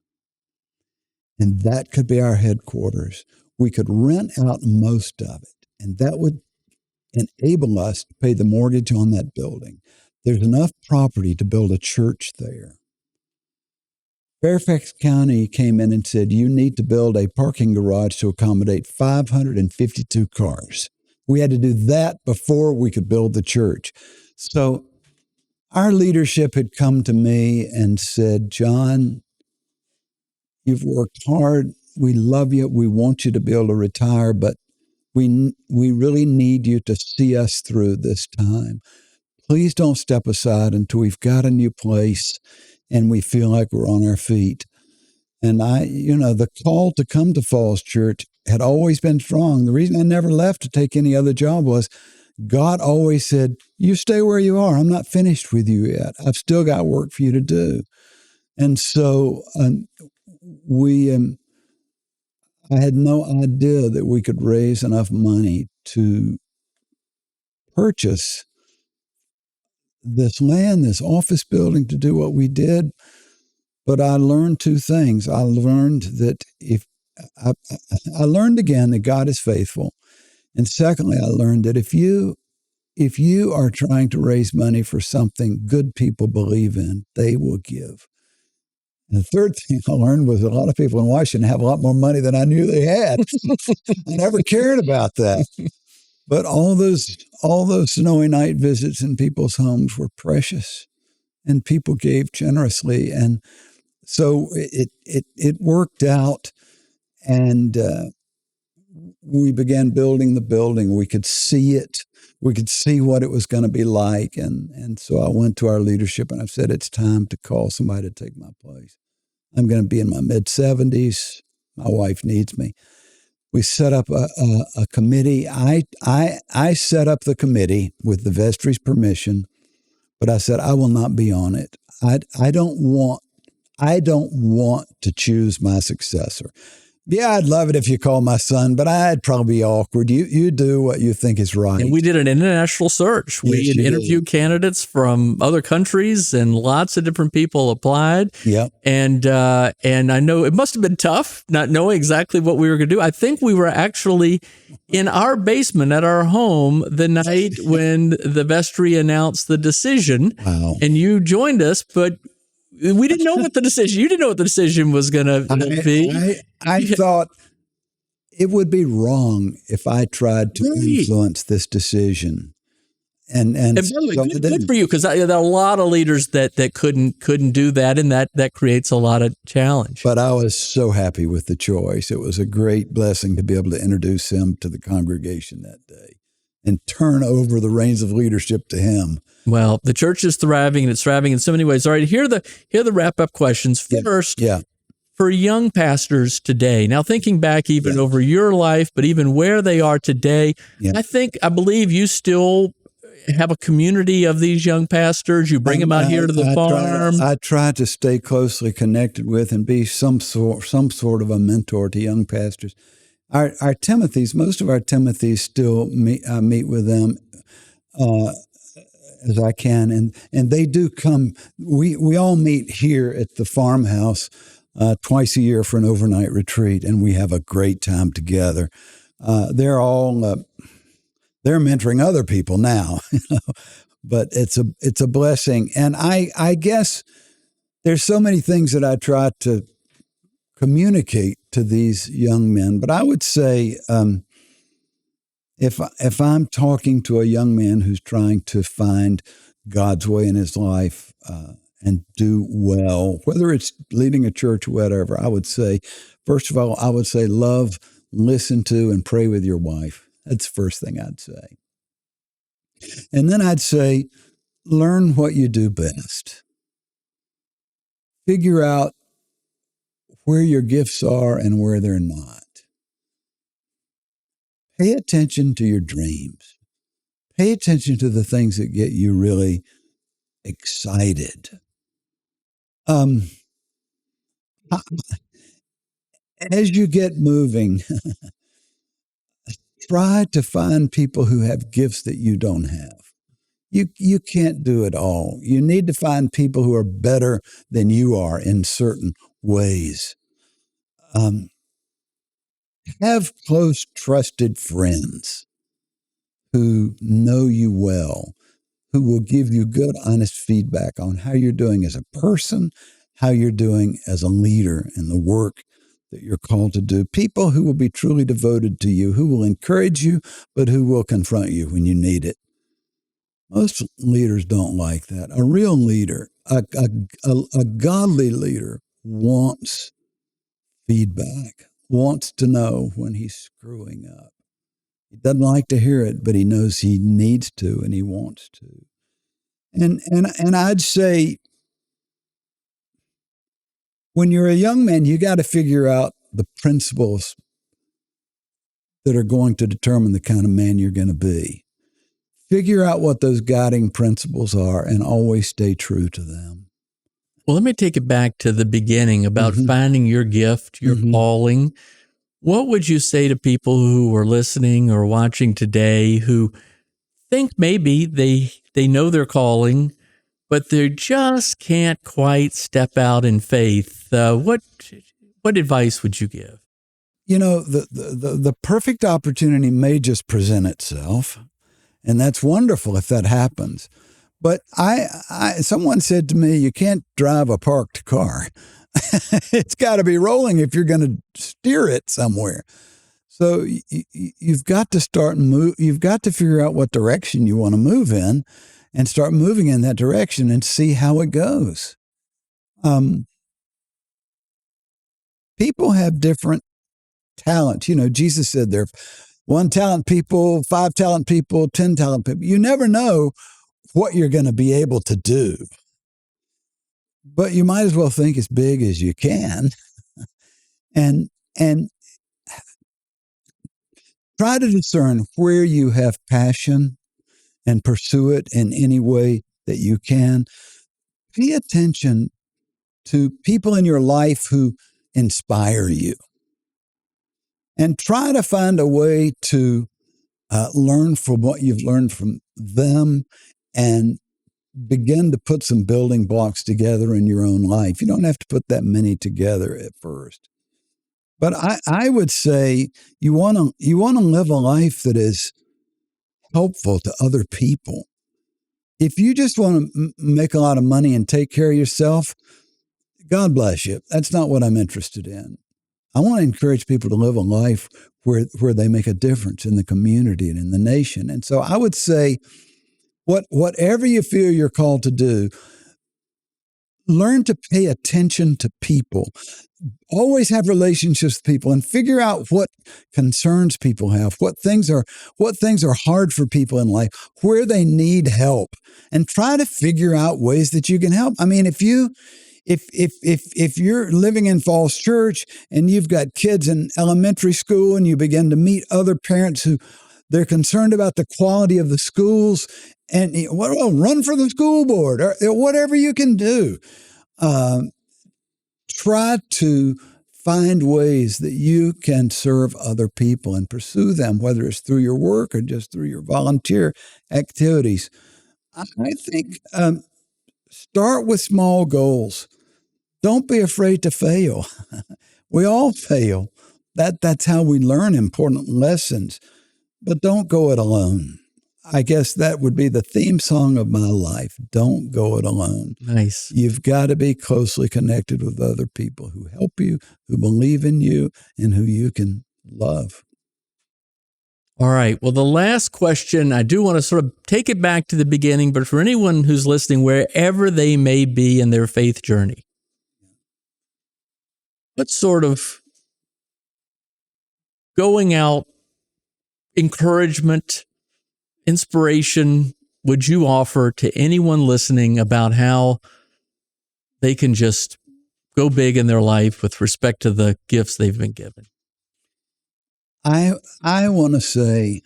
and that could be our headquarters. We could rent out most of it, and that would enable us to pay the mortgage on that building. There's enough property to build a church there." Fairfax County came in and said, "You need to build a parking garage to accommodate 552 cars." We had to do that before we could build the church. So our leadership had come to me and said, "John, you've worked hard. We love you. We want you to be able to retire, but we really need you to see us through this time. Please don't step aside until we've got a new place and we feel like we're on our feet." And the call to come to Falls Church had always been strong. The reason I never left to take any other job was God always said, "You stay where you are. I'm not finished with you yet. I've still got work for you to do." And so I had no idea that we could raise enough money to purchase this land, this office building, to do what we did. But I learned two things. I learned that I learned again that God is faithful. And secondly, I learned that if you are trying to raise money for something good people believe in, they will give. And the third thing I learned was a lot of people in Washington have a lot more money than I knew they had. I never cared about that. But all those snowy night visits in people's homes were precious, and people gave generously. And so it worked out. And we began building the building. We could see it. We could see what it was going to be like. And so I went to our leadership and I said, it's time to call somebody to take my place. I'm going to be in my mid-70s. My wife needs me. We set up a committee. I set up the committee with the vestry's permission, but I said, I will not be on it. I don't want to choose my successor. Yeah, I'd love it if you call my son, but I'd probably be awkward. You do what you think is right. And we did an international search. We interviewed candidates from other countries, and lots of different people applied. Yep. And I know it must have been tough not knowing exactly what we were going to do. I think we were actually in our basement at our home the night when the vestry announced the decision. Wow. And you joined us, but we didn't know what the decision. You didn't know what the decision was going to be. I thought it would be wrong if I tried to influence this decision. And by the way, good for you, because there are a lot of leaders that couldn't do that, and that creates a lot of challenge. But I was so happy with the choice. It was a great blessing to be able to introduce him to the congregation that day and turn over the reins of leadership to him. Well, the church is thriving, and it's thriving in so many ways. All right, here are the wrap-up questions. First, for young pastors today, now thinking back even over your life, but even where they are today, I believe you still have a community of these young pastors. You bring them out here to the farm. I try to stay closely connected with and be some sort of a mentor to young pastors. Our Timothies, most of our Timothies still meet with them as I can, and they do come. We all meet here at the farmhouse twice a year for an overnight retreat, and we have a great time together. They're mentoring other people now, but it's a blessing. And I guess there's so many things that I try to communicate to these young men, but I would say if I'm talking to a young man who's trying to find God's way in his life and do well, whether it's leading a church or whatever, I would say, first of all, love, listen to, and pray with your wife. That's the first thing I'd say. And then I'd say, learn what you do best. Figure out where your gifts are and where they're not. Pay attention to your dreams. Pay attention to the things that get you really excited. As you get moving, try to find people who have gifts that you don't have. You can't do it all. You need to find people who are better than you are in certain ways. Have close, trusted friends who know you well, who will give you good, honest feedback on how you're doing as a person, how you're doing as a leader in the work that you're called to do. People who will be truly devoted to you, who will encourage you, but who will confront you when you need it. Most leaders don't like that. A real leader, a godly leader wants feedback, wants to know when he's screwing up. He doesn't like to hear it, but he knows he needs to and he wants to. And I'd say, when you're a young man, you got to figure out the principles that are going to determine the kind of man you're going to be. Figure out what those guiding principles are and always stay true to them. Well, let me take it back to the beginning about finding your gift, your calling. What would you say to people who are listening or watching today who think maybe they know their calling, but they just can't quite step out in faith? What advice would you give? You know, the perfect opportunity may just present itself, and that's wonderful if that happens. But someone said to me, you can't drive a parked car. It's got to be rolling if you're going to steer it somewhere. So you've got to start and move. You've got to figure out what direction you want to move in and start moving in that direction and see how it goes. People have different talents. Jesus said there are 1 talent people, 5 talent people, 10 talent people. You never know what you're going to be able to do. But you might as well think as big as you can and try to discern where you have passion and pursue it in any way that you can. Pay attention to people in your life who inspire you. And try to find a way to learn from what you've learned from them and begin to put some building blocks together in your own life. You don't have to put that many together at first. But I would say you want to live a life that is helpful to other people. If you just want to make a lot of money and take care of yourself, God bless you. That's not what I'm interested in. I want to encourage people to live a life where they make a difference in the community and in the nation. And so I would say, whatever you feel you're called to do, learn to pay attention to people. Always have relationships with people and figure out what concerns people have, what things are hard for people in life, where they need help, and try to figure out ways that you can help. I mean, if you're living in Falls Church and you've got kids in elementary school and you begin to meet other parents who they're concerned about the quality of the schools, and run for the school board or whatever you can do. Try to find ways that you can serve other people and pursue them, whether it's through your work or just through your volunteer activities. I think start with small goals. Don't be afraid to fail. We all fail. That's how we learn important lessons. But don't go it alone. I guess that would be the theme song of my life. Don't go it alone. Nice. You've got to be closely connected with other people who help you, who believe in you, and who you can love. All right. Well, the last question, I do want to sort of take it back to the beginning, but for anyone who's listening, wherever they may be in their faith journey, what sort of going out encouragement, inspiration would you offer to anyone listening about how they can just go big in their life with respect to the gifts they've been given? I want to say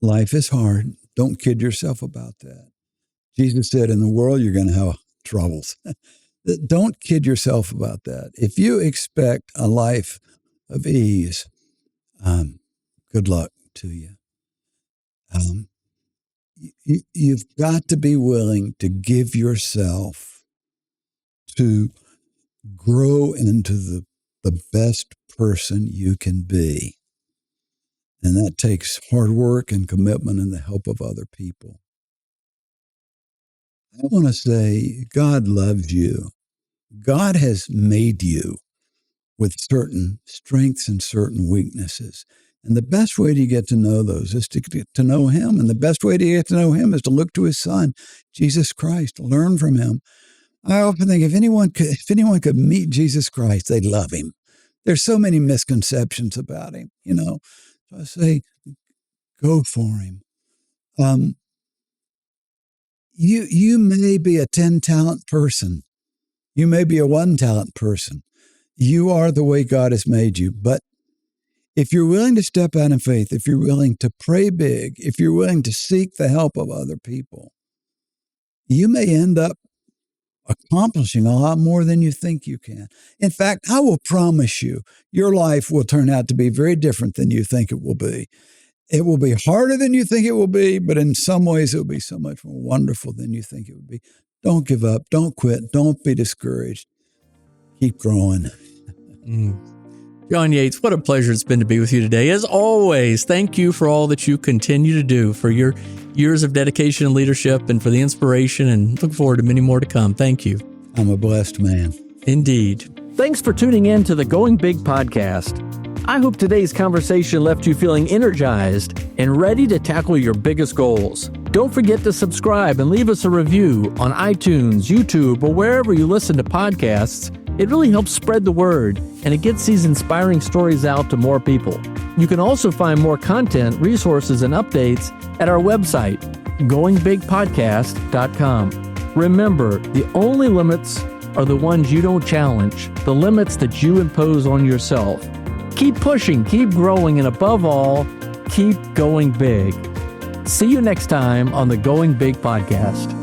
life is hard. Don't kid yourself about that. Jesus said, in the world, you're going to have troubles. Don't kid yourself about that. If you expect a life of ease, good luck to you. You've got to be willing to give yourself to grow into the best person you can be. And that takes hard work and commitment and the help of other people. I want to say God loves you. God has made you with certain strengths and certain weaknesses. And the best way to get to know those is to get to know Him. And the best way to get to know Him is to look to His Son, Jesus Christ, learn from Him. I often think if anyone could meet Jesus Christ, they'd love Him. There's so many misconceptions about Him, So I say, go for Him. You may be a 10-talent person. You may be a 1-talent person. You are the way God has made you. But if you're willing to step out in faith, if you're willing to pray big, if you're willing to seek the help of other people, you may end up accomplishing a lot more than you think you can. In fact, I will promise you, your life will turn out to be very different than you think it will be. It will be harder than you think it will be, but in some ways it will be so much more wonderful than you think it would be. Don't give up. Don't quit. Don't be discouraged. Keep growing. John Yates, what a pleasure it's been to be with you today. As always, thank you for all that you continue to do, for your years of dedication and leadership, and for the inspiration, and look forward to many more to come. Thank you. I'm a blessed man. Indeed. Thanks for tuning in to the Going Big podcast. I hope today's conversation left you feeling energized and ready to tackle your biggest goals. Don't forget to subscribe and leave us a review on iTunes, YouTube, or wherever you listen to podcasts. It really helps spread the word and it gets these inspiring stories out to more people. You can also find more content, resources, and updates at our website, goingbigpodcast.com. Remember, the only limits are the ones you don't challenge, the limits that you impose on yourself. Keep pushing, keep growing, and above all, keep going big. See you next time on the Going Big Podcast.